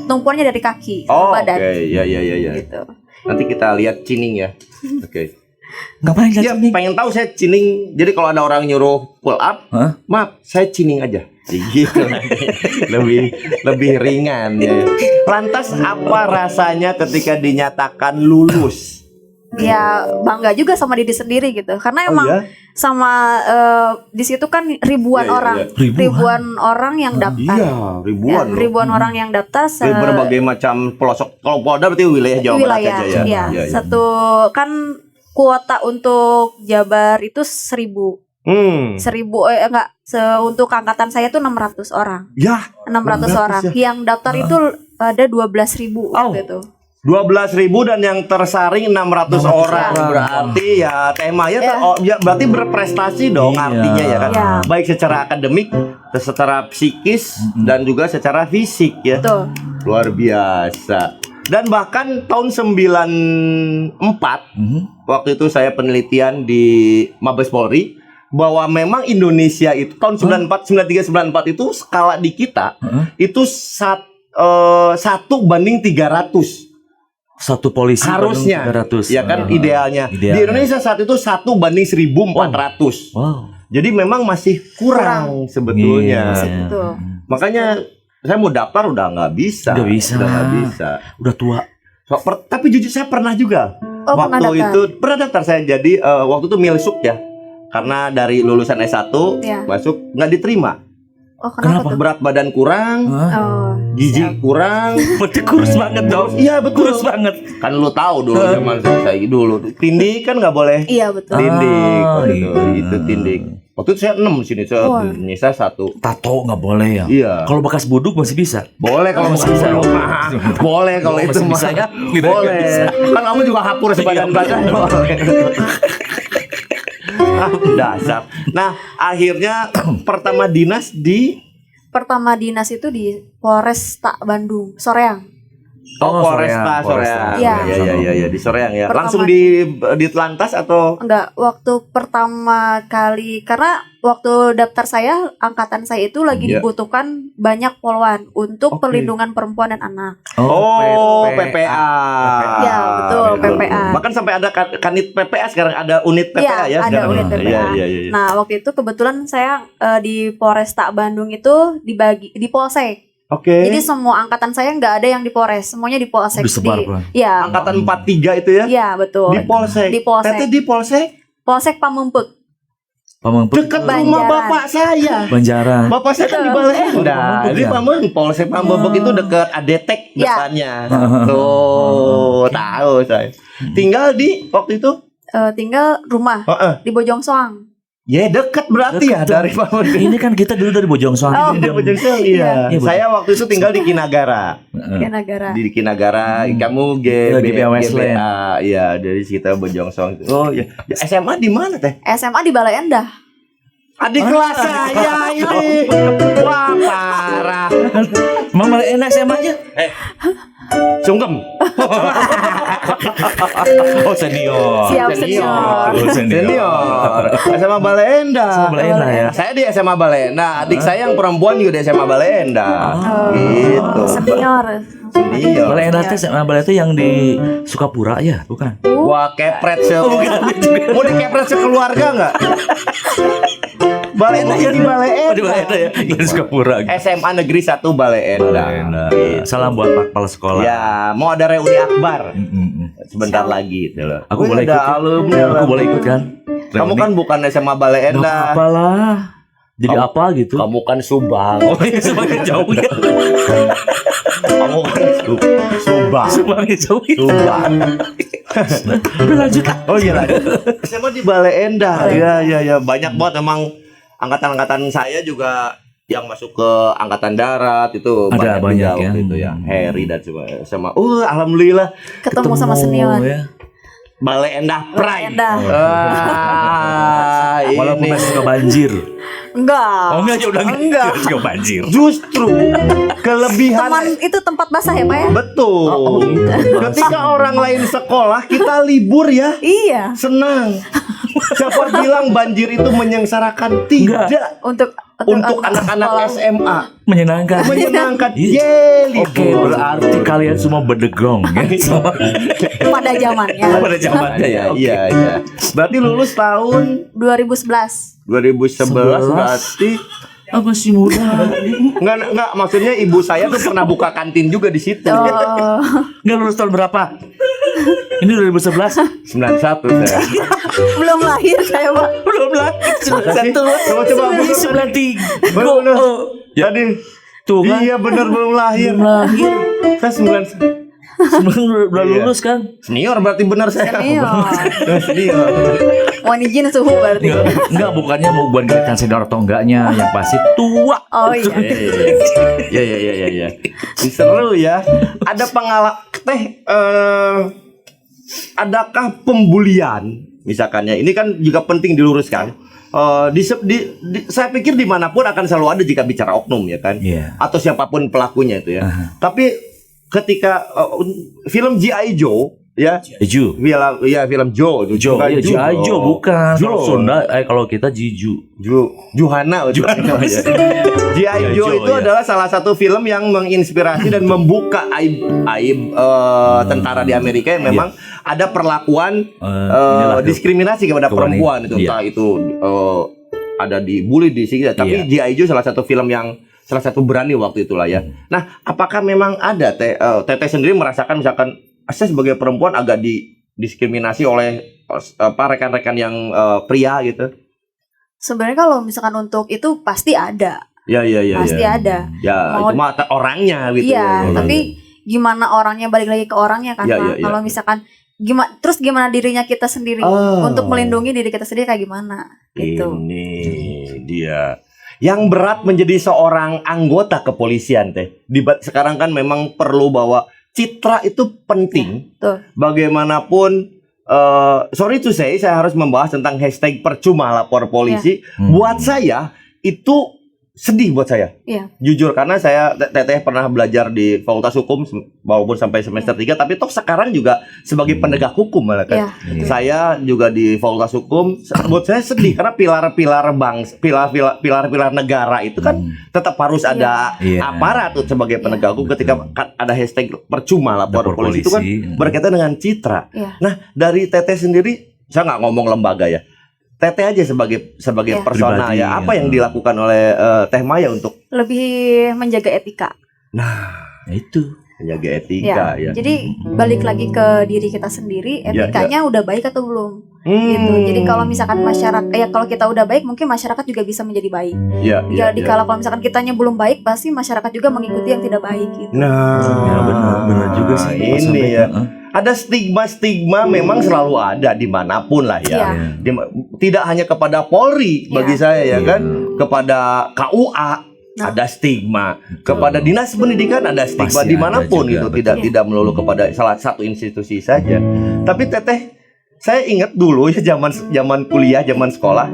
tumpuannya dari kaki Oh, sama oke. badan. Ya. Gitu. Nanti kita lihat cining ya. Oke. Ngapain Ya, cining? pengen tahu saya cining. Jadi kalau ada orang nyuruh pull up, Hah? maaf, saya cining aja. Gitu. lebih ringan ya. Lantas apa rasanya ketika dinyatakan lulus? Ya bangga juga sama diri sendiri gitu. Karena emang ya? sama di situ kan ribuan Iya, iya, orang, iya. ribuan orang yang daftar. Iya, ribuan. Ya, loh. ribuan orang yang daftar Dari berbagai macam pelosok. Kalau Polda berarti wilayah Jawa Barat wilayah. aja ya. Iya, Iya. satu kan kuota untuk Jabar itu 1.000. 1.000 untuk angkatan saya tuh 600 orang. Ya, 600 orang. ya. Yang daftar itu ada 12.000 waktu itu. 12.000 dan yang tersaring 600 orang. Berarti ya Teh Maya berarti berprestasi dong Iya. artinya ya kan. Iya. Baik secara akademik, secara psikis dan juga secara fisik ya. Betul. Luar biasa. Dan bahkan tahun 94 waktu itu saya penelitian di Mabes Polri bahwa memang Indonesia itu tahun 93 94 itu skala di kita itu 1 banding 300. Satu polisi Harusnya 300. ya kan idealnya. Di Indonesia saat itu 1 banding 1.400. Wow. Jadi memang masih kurang sebetulnya. Iya. Betul. Makanya saya mau daftar udah nggak bisa. Udah bisa. Udah nggak bisa. Udah tua. Tapi jujur saya pernah juga. Oh, pernah Waktu daftar. itu pernah daftar saya jadi waktu itu milsuk ya. Karena dari lulusan S1 Iya. masuk nggak diterima. Oh, kenapa tuh? Berat badan kurang, Oh, gizi kurang. Berarti kurus banget dong. Iya betul. Kurus banget. Kan lu tahu dulu zaman saya dulu. Tindik kan nggak boleh. iya betul. Tindik. Oh, Itu iya. tindik. Waktu itu saya 6 sini, Nisa 1. Tato nggak boleh ya? Iya. Kalau bekas buduk masih bisa. Boleh kalau masih bisa. Boleh kalau itu Masih mah. bisa ya? Boleh. Kan kamu juga hapur sebadan badan. Dasar. Nah, akhirnya pertama dinas itu di Polresta Bandung, Soreang. Polresta Soreang. Iya, di Soreang ya. Langsung di Telantas atau enggak? Waktu pertama kali, karena waktu daftar saya, angkatan saya itu lagi dibutuhkan banyak poluan untuk perlindungan perempuan dan anak. PPA. Ya, betul, PPA. Bahkan sampai ada kanit PPA, sekarang ada unit PPA ya. Ada unit PPA. Iya. Nah, waktu itu kebetulan saya di Polresta Bandung itu dibagi di Polsek. Oke. Jadi semua angkatan saya nggak ada yang di Polres, semuanya di Polsek. Disebar, ya. Angkatan 43 itu ya? Iya, betul. Di Polsek. Di Polsek. Teteh di Polsek? Polsek Pamempek. Dekat rumah bapak saya. Banjaran. Bapak saya kan di Balenda. Di Polsek Pamempek itu dekat Adetek depannya. Tuh, tahu saya. Tinggal di waktu itu? Tinggal rumah di Bojong Soang. Ya dekat berarti ya dari Pamempek. Ini kan kita dulu dari Bojong Soang. Di Bojong Soang, iya. Saya waktu itu tinggal di Kinagara. Di Kinagara, kamu GBA Westland. Iya, dari sekitar Bojong Soang. Oh iya. SMA di mana teh? SMA di Bale Endah. Adik kelas saya ini. Wah, parah. Mama enak SMA aja. Sungkem. Oh senior. Siap senior. Senior. SMA Balenda. Ya. Saya di SMA Balenda. Adik saya yang perempuan juga di SMA Balenda. Gitu. Senior. Balenda itu SMA Balenda yang di Sukapura ya, bukan? Wah, kepret mau dikepret sekeluarga enggak? Balenda ya di Balenda. Di Balenda ya. Di Sukapura. SMA Negeri 1 Balenda. Salam buat Pak Kepala Sekolah. Ya, mau ada reuni akbar. Sebentar lagi gitu loh. Aku boleh ikut. Aku boleh ikut kan? Kamu kan bukan SMA Balenda. Enggak apalah. Jadi apa gitu? Kamu kan Subang. Oh iya, semakin jauh ya. Kamu kan Subang. Semakin jauh ya. Subang. Udah lanjut lah. Oh iya lanjut. SMA di Balenda. Iya. Banyak banget emang angkatan-angkatan saya juga yang masuk ke angkatan darat itu ada banyak ya waktu itu ya. Harry dan sama alhamdulillah ketemu sama senior. Ya. Balenda Prime. Walaupun masih suka banjir. Enggak. Oh enggak, udah enggak suka banjir. Justru kelebihan teman itu tempat basah ya, Pak ya? Betul. Ketika orang lain sekolah, kita libur ya. Iya. Senang. Siapa bilang banjir itu menyengsarakan? Tidak. Untuk anak-anak SMA menyenangkan. Oke, berarti kalian semua berdegong ya. Pada zamannya. Pada zamannya ya. Iya. Berarti lulus tahun 2011. 2011 berarti apa sih muda? Enggak, maksudnya ibu saya tuh pernah buka kantin juga di situ. Enggak lulus tahun berapa? Ini 2011. 91 saya. Belum lahir saya, Pak. Belum lahir. 91. Coba 93. Bener. Jadi tuh kan. Iya benar belum lahir. Saya 91. Udah lulus kan? Senior berarti benar saya. Senior. Mau izin suhu berarti. Enggak, bukannya mau buat kelihatan senior atau enggaknya, yang pasti tua. Oh iya. Iya. Seru ya. Ada adakah pembulian misalkannya? Ini kan juga penting diluruskan. Saya pikir dimanapun akan selalu ada jika bicara oknum ya kan, atau siapapun pelakunya itu ya. Tapi ketika film G.I. Joe ya, film Joe, G.I. Joe bukan. Kalau Sunda, kalau kita Juhana. G.I. Joe itu adalah salah satu film yang menginspirasi dan membuka aib tentara di Amerika yang memang ada perlakuan diskriminasi kepada perempuan itu, entah itu ada dibully di sini. Tapi G.I. Joe salah satu film yang salah satu berani waktu itulah ya. Nah, apakah memang ada Teteh sendiri merasakan misalkan saya sebagai perempuan agak didiskriminasi oleh rekan-rekan yang pria gitu? Sebenarnya kalau misalkan untuk itu pasti ada. Iya. Pasti ada. Ya, itu mah orangnya gitu. Iya, tapi gimana orangnya, balik lagi ke orangnya kan, Pak. Kalau misalkan gimana dirinya kita sendiri untuk melindungi diri kita sendiri kayak gimana? Gitu. Ini dia. Yang berat menjadi seorang anggota kepolisian teh. Sekarang kan memang perlu bahwa citra itu penting. Tuh. Bagaimanapun sorry to say, saya harus membahas tentang hashtag percuma lapor polisi. Buat saya itu sedih buat saya. Jujur, karena saya teteh pernah belajar di Fakultas Hukum walaupun sampai semester 3, tapi toh sekarang juga sebagai penegak hukum malah kan. Saya juga di Fakultas Hukum. Buat saya sedih karena pilar-pilar pilar-pilar negara itu kan tetap harus ada aparat tuh sebagai penegak hukum. Ketika ada hashtag percuma lapor polisi itu kan berkaitan dengan citra. Nah, dari teteh sendiri, saya nggak ngomong lembaga ya. Teteh aja sebagai personal pribadi, ya. Apa yang dilakukan oleh Teh Maya untuk lebih menjaga etika? Nah, itu menjaga etika ya. Jadi balik lagi ke diri kita sendiri, etikanya udah baik atau belum? Gitu. Jadi kalau misalkan masyarakat, kalau kita udah baik, mungkin masyarakat juga bisa menjadi baik. Jadi kalau misalkan kitanya belum baik, pasti masyarakat juga mengikuti yang tidak baik gitu. Nah, benar juga sih. Ini ya. Ada stigma memang selalu ada dimanapun lah ya. Tidak hanya kepada Polri bagi saya ya kan, kepada KUA ada stigma, kepada dinas pendidikan ada stigma. Pasti dimanapun ada juga, itu tidak melulu kepada salah satu institusi saja. Tapi teteh, saya ingat dulu ya zaman kuliah, zaman sekolah,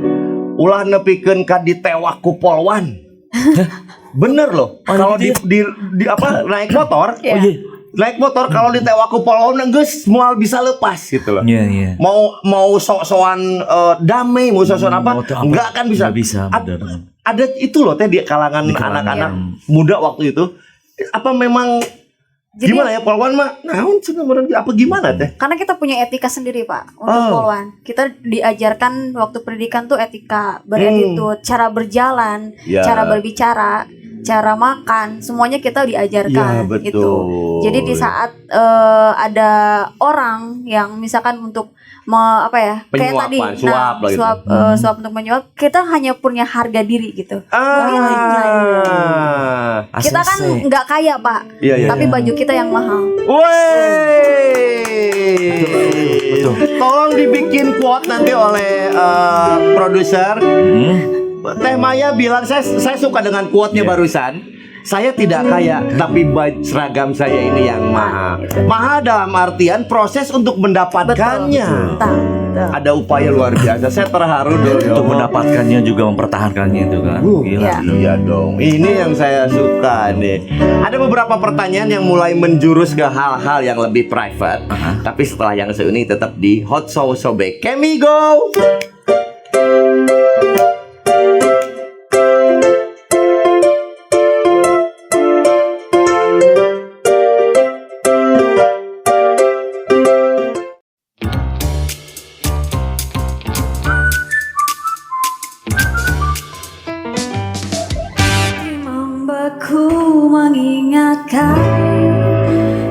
ulah nepikeun ka ditewak ku polwan. Bener loh. Kalau di apa naik motor, naik motor kalau ditewak ku polwan geus moal bisa lepas gitu loh. Mau sok-sokan damai, mau sok-sokan apa? Enggak kan bisa. Ada itu loh teh di kalangan anak-anak muda waktu itu. Apa memang gimana ya polwan mah? Naon sebenarnya apa gimana teh? Karena kita punya etika sendiri Pak untuk polwan. Kita diajarkan waktu pendidikan tuh etika, beretitude, cara berjalan, cara berbicara, cara makan, semuanya kita diajarkan gitu. Jadi di saat ada orang yang misalkan untuk kayak tadi suap untuk menyuap, kita hanya punya harga diri gitu. Kita kan nggak kaya Pak, tapi baju kita yang mahal. Tolong dibikin quote nanti oleh produser. Teh Maya bilang, saya suka dengan quote-nya barusan. Saya tidak kaya, tapi seragam saya ini yang mahal. Mahal dalam artian proses untuk mendapatkannya. Ada upaya luar biasa. Saya terharu untuk mendapatkannya juga mempertahankannya itu kan. Iya dong. Ini yang saya suka nih. Ada beberapa pertanyaan yang mulai menjurus ke hal-hal yang lebih private. Tapi setelah yang ini tetap di Hot Show Sobek. Can we go?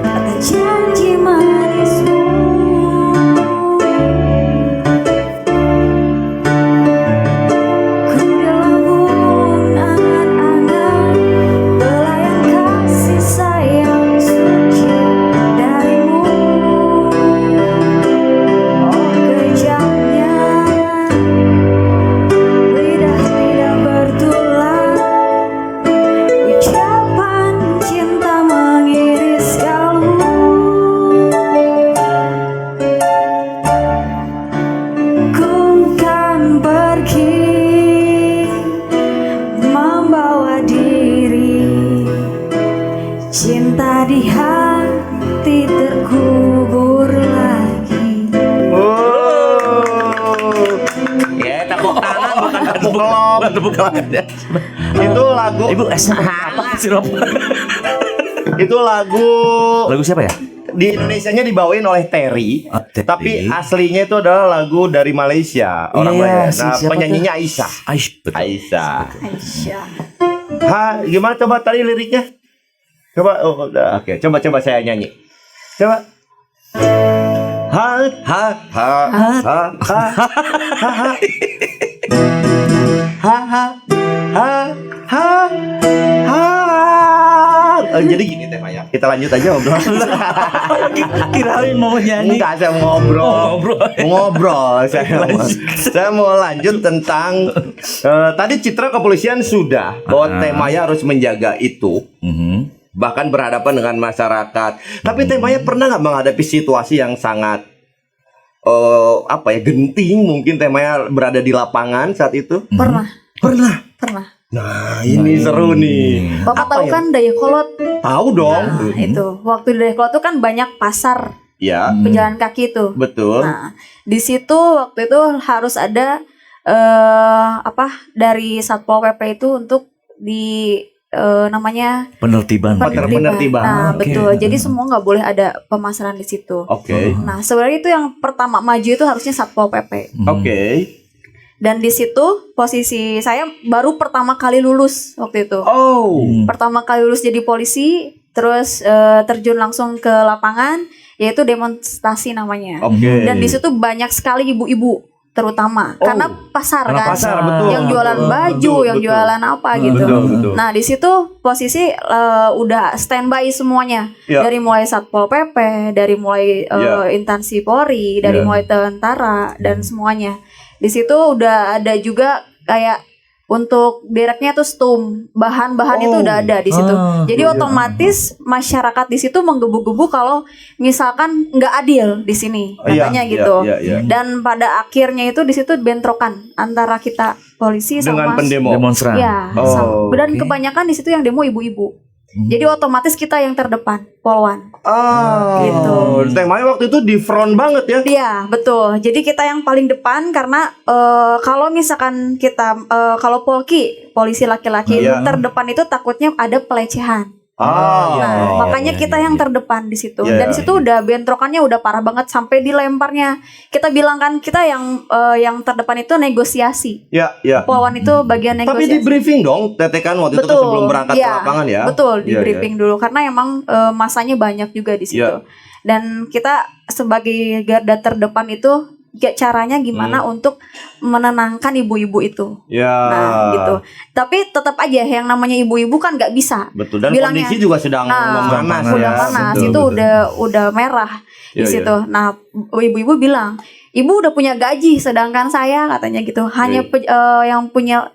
Kata janji manismu, ku dilambung angan-angan belayan kasih sayang suci darimu. Oh kejamnya lidah tidak bertulang, ucapan cinta mengiris kalbu. Ku kan pergi membawa diri, cinta di hati terkubur lagi. Ya, tepuk tangan bukan tepuk kelop. Itu lagu. Ibu apa sirup? Itu lagu siapa ya? di Indonesianya dibawain oleh Terry, tapi aslinya itu adalah lagu dari Malaysia, orang Malaysia. Nah, penyanyinya Aisyah. Aisyah. Gimana coba tadi liriknya? Coba, oke. Coba saya nyanyi. Coba. Ha ha ha ha ha ha ha ha ha ha. Jadi gini Teh Maya. kita lanjut aja ngobrol. Kirain mau nyanyi. Enggak, saya mau ngobrol. Ngobrol. Saya mau lanjut tentang tadi citra kepolisian sudah bahwa temanya harus menjaga itu. Bahkan berhadapan dengan masyarakat. Tapi temanya pernah nggak menghadapi situasi yang sangat genting, mungkin temanya berada di lapangan saat itu? Pernah. Nah, ini seru nih. Bapak tahu kan Dayakolot? Tahu dong. Nah, itu. Waktu di Dayakolot itu kan banyak pasar Ya, pejalan kaki tuh. betul. Nah, di situ waktu itu harus ada dari Satpol PP itu untuk namanya Penertiban. Penertiban. Nah, Oke. betul. Jadi semua nggak boleh ada pemasaran di situ. Oke. Nah, sebenarnya itu yang pertama maju itu harusnya Satpol PP. Oke. Dan di situ posisi saya baru pertama kali lulus waktu itu. Oh. Pertama kali lulus jadi polisi, terus terjun langsung ke lapangan, yaitu demonstrasi namanya. Oke. Dan di situ banyak sekali ibu-ibu terutama karena pasar Karena kan, pasar, betul. yang jualan baju, Betul, yang betul. jualan apa gitu. Betul. Nah di situ posisi udah standby semuanya, Ya. dari mulai Satpol PP, dari mulai Ya. instansi Polri, dari Ya. mulai tentara dan semuanya. Di situ udah ada juga kayak untuk direknya tuh stum, bahan-bahan itu udah ada di situ. Jadi otomatis masyarakat di situ menggebu-gebu kalau misalkan nggak adil di sini, katanya gitu. Iya. Dan pada akhirnya itu di situ bentrokan antara kita polisi Dengan sama pendemo. Demonstran. ya, dan kebanyakan di situ yang demo ibu-ibu. Jadi otomatis kita yang terdepan, polwan. Gitu. Temanya waktu itu di front banget ya. Iya, betul. Jadi kita yang paling depan karena kalau misalkan kita kalau polisi laki-laki itu terdepan itu takutnya ada pelecehan. Nah, makanya kita yang terdepan di situ. Iya. Dan di situ udah bentrokannya udah parah banget sampai dilemparnya. Kita bilang kan kita yang terdepan itu negosiasi. Iya. Polwan itu bagian Tapi negosiasi. di briefing dong, Teteh kan waktu itu kan sebelum berangkat ke lapangan ya. Betul, di Iya, briefing dulu karena emang masanya banyak juga di situ. Iya. Dan kita sebagai garda terdepan itu caranya gimana untuk menenangkan ibu-ibu itu. Ya. Nah, gitu. Tapi tetap aja yang namanya ibu-ibu kan nggak bisa. Betul, dan Bilangnya, kondisi juga sedang memanas udah ya. panas, Betul, itu betul. udah merah di Iya, situ. Nah, ibu-ibu bilang, "Ibu udah punya gaji sedangkan saya," katanya gitu. Hanya yang punya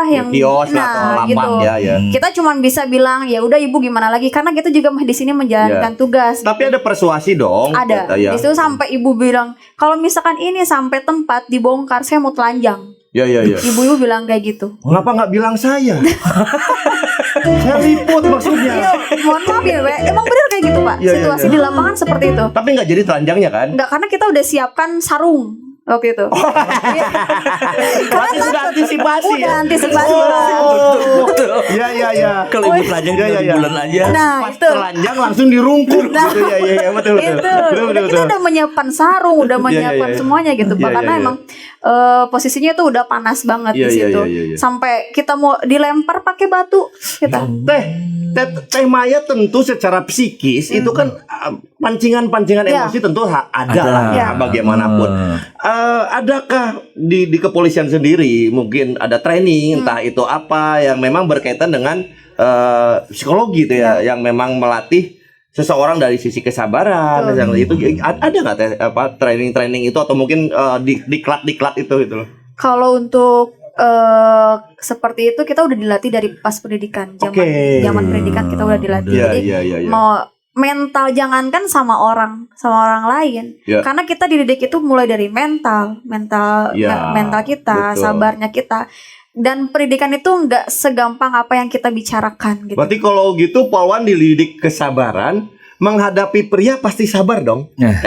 yang kios atau lapak ya. Kita cuma bisa bilang ya udah ibu gimana lagi karena kita juga di sini menjalankan tugas. Tapi ada persuasi dong. Ada. Ya. Di situ sampai ibu bilang kalau misalkan ini sampai tempat dibongkar saya mau telanjang. Iya. Ibu-ibu bilang kayak gitu. Kenapa nggak bilang saya? Saya liput maksudnya. Iya, mohon maaf ya, Pak. Emang benar kayak gitu, Pak. Iya, Situasi iya. di lapangan seperti itu. Tapi nggak jadi telanjangnya kan? Enggak, karena kita udah siapkan sarung waktu itu. Iya. Berarti sudah antisipasi Udah ya? antisipasi, Pak. Betul. Iya. Kalau ibu telanjang Iya, tinggal iya. bulan aja. Nah, Pas itu. telanjang langsung dirungkuk gitu. Iya, betul. Itu kita udah menyiapkan sarung, udah menyiapkan iya. semuanya gitu, Pak. Iya, Karena iya. emang posisinya tuh udah panas banget Iya, di situ. iya. Sampai kita mau dilempar pakai batu kita. Teh Maya tentu secara psikis itu kan pancingan-pancingan Ya. emosi tentu ada Ada. lah ya, Ya. bagaimanapun. Adakah di kepolisian sendiri mungkin ada training entah itu apa yang memang berkaitan dengan psikologi itu ya, yang memang melatih seseorang dari sisi kesabaran yang itu ada nggak teh training itu atau mungkin diklat itu loh. Kalau untuk seperti itu kita udah dilatih dari pas pendidikan, zaman pendidikan kita udah dilatih. Jadi Iya. mau mental jangankan sama orang lain, Ya. karena kita dididik itu mulai dari mental Ya, kita, betul. sabarnya kita, dan pendidikan itu nggak segampang apa yang kita bicarakan gitu. Berarti kalau gitu Polwan dididik kesabaran, menghadapi pria pasti sabar dong. Nah,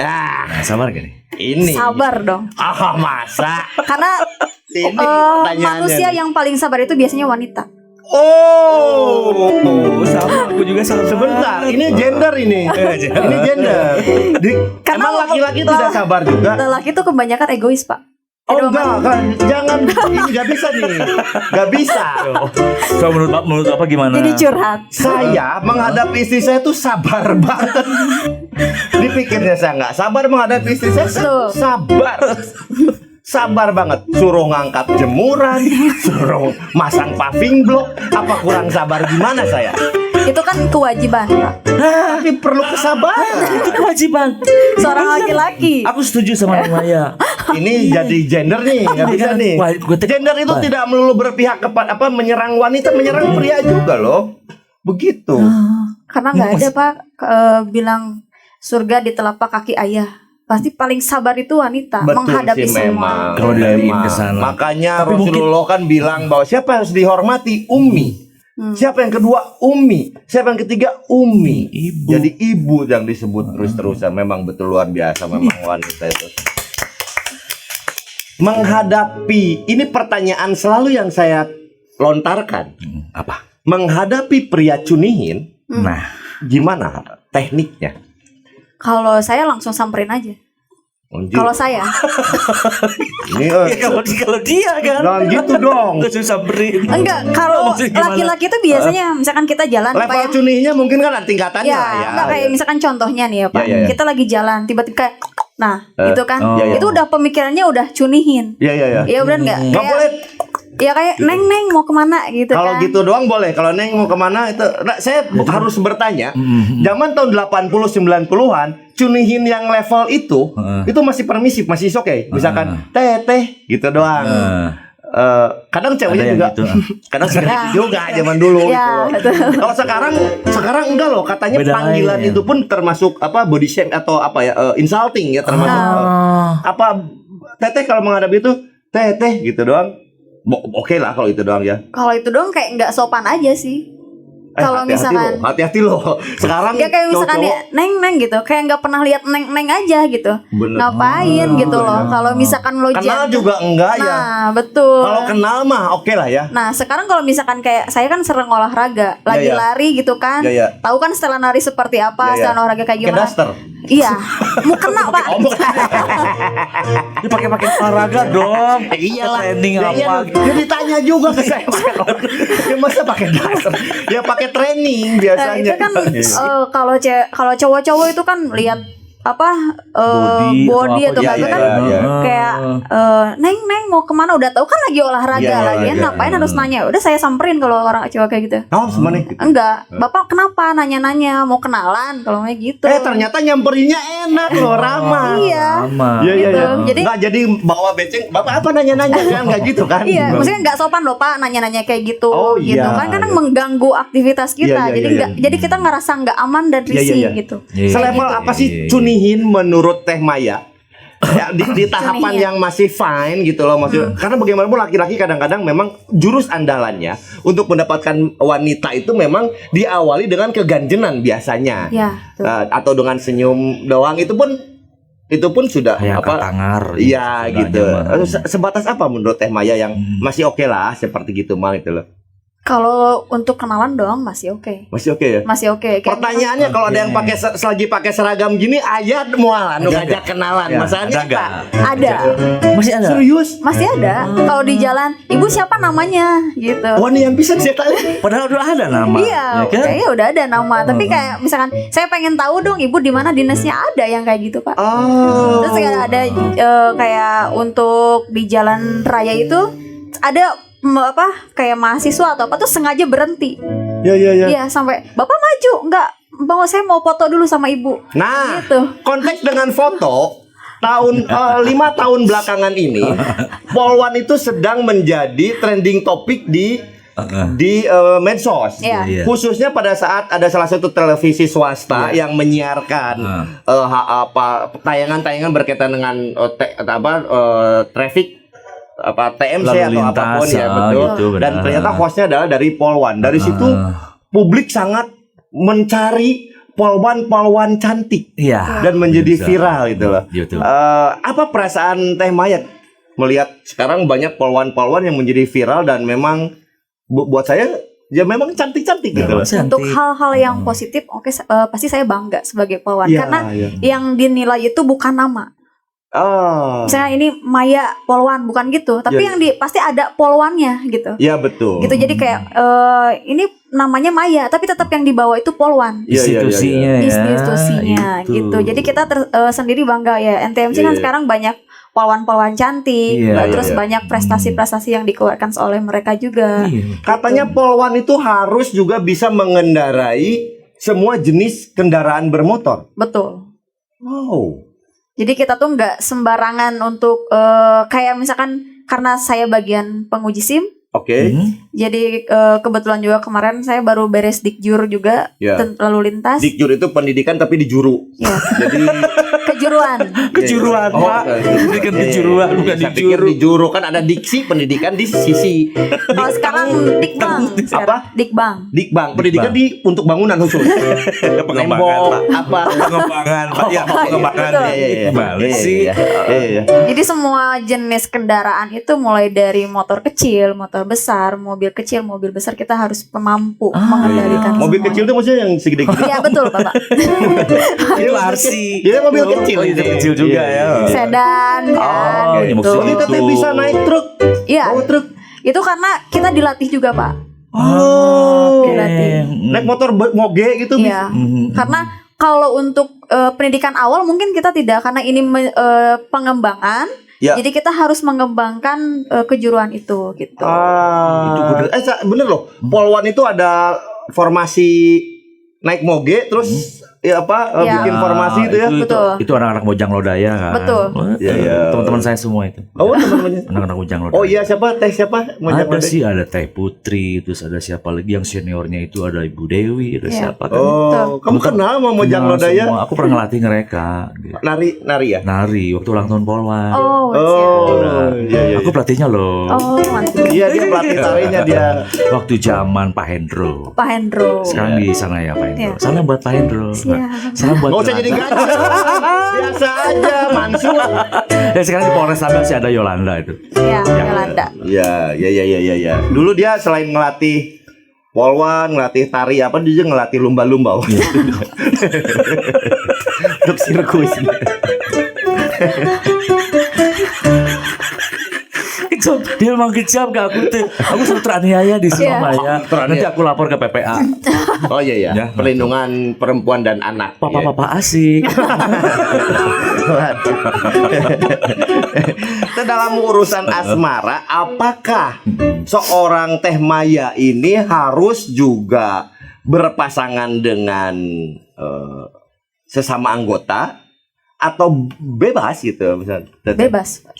sabar gak nih? Ini. Sabar dong, Masa? karena Ini pertanyaannya manusia nih. yang paling sabar itu biasanya wanita. Oh, Sama, aku juga sama. sebentar. Ini gender ini. Ini gender. Karena Emang laki-laki tidak sabar juga? Lelaki itu kebanyakan egois, Pak. Oh enggak, kan. Jangan, ini nggak bisa nih. Nggak bisa. Kalau menurut apa gimana? Jadi curhat. Saya menghadapi istri saya tuh sabar banget. Dipikirnya saya nggak sabar menghadapi istri saya. Tuh. Sabar. Sabar banget. Suruh ngangkat jemuran, suruh masang paving block. Apa kurang sabar gimana saya? Itu kan kewajiban, Pak. Tapi perlu kesabaran. Itu kewajiban. Seorang laki-laki. Aku setuju sama Maya. Ini jadi gender nih, nggak bisa nih. Gender itu tidak melulu berpihak kepada menyerang wanita, menyerang pria juga loh. Begitu. Karena nggak ada Pak bilang surga di telapak kaki ayah. Pasti paling sabar itu wanita. Betul menghadapi sih, semua. Kalau dilihat ke sana. Makanya Tapi Rasulullah kan bilang bahwa siapa yang harus dihormati? Ummi. Siapa yang kedua? Ummi. Siapa yang ketiga? Ummi. Ibu. Jadi ibu yang disebut terus-terusan. Memang betul luar biasa memang wanita itu. Menghadapi, ini pertanyaan selalu yang saya lontarkan. Apa? Menghadapi pria cunihin, Nah, gimana tekniknya? Kalau saya langsung samperin aja. Anjir. Kalau saya, Ini kalau dia kan. jangan gitu dong. Langsung samperin. enggak. Kalau Maksudnya gimana? laki-laki itu biasanya, misalkan kita jalan, Pak Level ya. cunihinnya mungkin kan ada tingkatannya. Ya, enggak kayak misalkan contohnya nih ya Pak. Ya. Kita lagi jalan, tiba-tiba kayak, nah itu kan, ya. itu udah pemikirannya udah cunihin. Iya. Ya benar nggak? Nggak Kayak- boleh. Ya kayak neng mau kemana gitu Kalau kan. gitu doang boleh. Kalau Neng mau kemana itu, nah, saya harus bertanya. Zaman tahun 80 90-an, cunihin yang level itu masih permisif, masih oke. Misalkan teh gitu doang. Kadang ceweknya Ada yang juga gitu. kadang seperti juga zaman dulu Ya, gitu loh. Kalau sekarang enggak loh, katanya Beda panggilan lain. itu pun termasuk body shame atau insulting ya, termasuk teteh kalau menghadapi itu teteh gitu doang. Oke lah kalau itu doang ya. Kalau itu dong kayak nggak sopan aja sih. Kalau misalkan hati-hati loh. Sekarang ya kayak misalkan cowok-cowok ya neng gitu, kayak nggak pernah lihat neng aja gitu. bener. Ngapain gitu loh. Kalau misalkan lo Kenal jangan- juga enggak ya. Nah, betul. Kalau kenal mah oke lah ya. Nah, sekarang kalau misalkan kayak saya kan sering olahraga, lagi Ya. lari gitu kan. Ya. Tahu kan setelan lari seperti apa, Ya. setelan olahraga kayak Kayak gimana? daster. Iya. Mau kena, Pak. Dia pakai olahraga dong. Iyalah. Training Ya, apa? iya, dia ditanya juga ke saya. Ya masa pakai daster? Ya pakai training Nah, biasanya. itu kan kalau cowok-cowok itu kan lihat body atau Iya, apa kan iya. kayak neng mau kemana, udah tahu kan lagi olahraga Iya, lagi iya, ngapain harus nanya, udah saya samperin kalau orang cowok kayak gitu. Oh, semuanya gitu. Enggak, bapak kenapa nanya-nanya, mau kenalan kalau kayak gitu. Ternyata nyamperinnya enak loh, ramah. Iya. Iya. Gitu. Jadi- nggak jadi bawa beceng. Bapak apa nanya-nanya kan nggak gitu kan? Iya, maksudnya nggak sopan loh Pak nanya-nanya kayak gitu, Oh, gitu iya, kan kadang iya. mengganggu aktivitas kita, Iya, jadi iya, nggak, iya. jadi kita ngerasa nggak aman dan risih Iya. gitu. Selevel apa sih cunihin menurut Teh Maya? Ya, di tahapan Cunihin. yang masih fine gitu loh, maksudnya karena bagaimanapun laki-laki kadang-kadang memang jurus andalannya untuk mendapatkan wanita itu memang diawali dengan keganjenan biasanya. Ya, tuh. Atau dengan senyum doang, itu pun sudah Kayak katangar. Iya gitu. nyaman. Sebatas apa menurut Teh Maya yang masih oke lah seperti gitu mah itu loh. Kalau untuk kenalan doang masih oke. Masih oke ya? Masih oke. Kayak Pertanyaannya kalau ada yang pakai selagi pakai seragam gini, ayah mualan Ada ngajak kenalan. Ya, Masalahnya ada nggak? apa? ada, Masih ada. Serius? masih ada. Kalau di jalan, ibu siapa namanya gitu. Wah, nih yang bisa ceritanya. Padahal udah ada nama. Iya, ya kan? kayaknya udah ada nama. Tapi kayak misalkan saya pengen tahu dong ibu di mana dinasnya, ada yang kayak gitu Pak. Oh. Terus kayak ada kayak untuk di jalan raya itu ada kayak mahasiswa atau apa tuh sengaja berhenti. Ya. Iya, sampai bapak maju, enggak mau, saya mau foto dulu sama ibu. Nah, Gitu. konteks dengan foto tahun 5 tahun belakangan ini, Polwan itu sedang menjadi trending topik di medsos. Iya. Iya. Khususnya pada saat ada salah satu televisi swasta yang menyiarkan tayangan-tayangan berkaitan dengan traffic TMC Lalu atau lintas, apapun ya, betul. gitu, Dan benar. ternyata hostnya adalah dari Polwan. Dari situ publik sangat mencari polwan cantik Iya. dan menjadi Bisa. viral gitu loh. Gitu. Apa perasaan Teh Maya melihat sekarang banyak polwan-polwan yang menjadi viral dan memang buat saya ya memang cantik-cantik gitu loh. Untuk hal-hal yang positif, pasti saya bangga sebagai polwan Iya, karena iya. yang dinilai itu bukan nama. Oh. Misalnya ini Maya Polwan, bukan gitu, tapi Ya. pasti ada polwannya gitu. Ya betul. Gitu, jadi kayak ini namanya Maya tapi tetap yang dibawa itu polwan. Iya, Institusinya ya. Institusinya Itu. gitu. Jadi kita sendiri bangga ya. NTMC Iya, kan iya. sekarang banyak polwan-polwan cantik, terus iya. banyak prestasi-prestasi yang dikeluarkan oleh mereka juga. Katanya polwan itu harus juga bisa mengendarai semua jenis kendaraan bermotor. Betul. Wow. Jadi kita tuh nggak sembarangan untuk kayak misalkan karena saya bagian penguji SIM. Oke. Jadi kebetulan juga kemarin saya baru beres Dikjur juga lalu lintas. Dikjur itu pendidikan tapi di juru. Jadi kejuruan. Kejuruan, Pak. Pendidikan kejuruan bukan Saya pikir di juru kan ada diksi, pendidikan di sisi. Kalau sekarang Dikbang. Apa? Dikbang. Dikbang, pendidikan di untuk bangunan khusus. Nembok apa? Pengembangan, Pak. Ya, pengembangan. Balik sih. Jadi semua jenis kendaraan itu mulai dari motor kecil, motor besar, mobil kecil, mobil besar kita harus mampu mengendalikan. Mobil semuanya. kecil itu maksudnya yang segede-gede. Iya betul Bapak. Itu RC. Iya mobil kecil. Itu kecil juga ya. Sedan kan gitu. Jadi teteh bisa naik truk. Iya. Bawa truk. Itu karena kita dilatih juga Pak. Dilatih. Naik motor moge gitu. Iya. Karena kalau untuk pendidikan awal mungkin kita tidak karena ini pengembangan. Ya. Jadi kita harus mengembangkan kejuruan itu gitu. Itu bener loh. Polwan itu ada formasi naik moge terus bikin formasi itu ya. Betul. Itu anak-anak Mojang Lodaya kan. Betul. Iya. Teman-teman saya semua itu. Oh teman-temannya. Anak-anak Mojang Lodaya. Oh iya siapa? Mojang Ada Lodaya. sih, ada Teh Putri, terus ada siapa lagi yang seniornya itu ada Ibu Dewi, ada siapa kan? Oh, kamu kenal sama Mojang Kenal Lodaya? semua. Aku pernah ngelatih mereka. Gitu. Nari ya? Nari waktu ulang tahun Polwan. Oh, Iya. Aku pelatihnya loh. Oh, mantap. Iya dia pelatih tarinya dia. Waktu zaman Pak Hendro. Pak Hendro. Sekarang di sana ya Pak Hendro. Iya. Salam buat Pak Hendro. Siap. Salam buat Gak usah jadi Yolanda. gajah. Biasa aja Mansu. Ya sekarang di Polres Sabang sih ada Yolanda itu. Iya, Yolanda. Iya. Dulu dia selain ngelatih polwan, ngelatih tari apa dia juga ngelatih lumba-lumba. Untuk sirkus. Dia memang kejam ke aku tuh. Aku selalu teraniaya di Surabaya. Nanti aku lapor ke PPA. Oh iya. Ya. Perlindungan perempuan dan anak. Papa asik. Itu dalam urusan asmara, apakah seorang Teh Maya ini harus juga berpasangan dengan sesama anggota atau bebas gitu misalnya?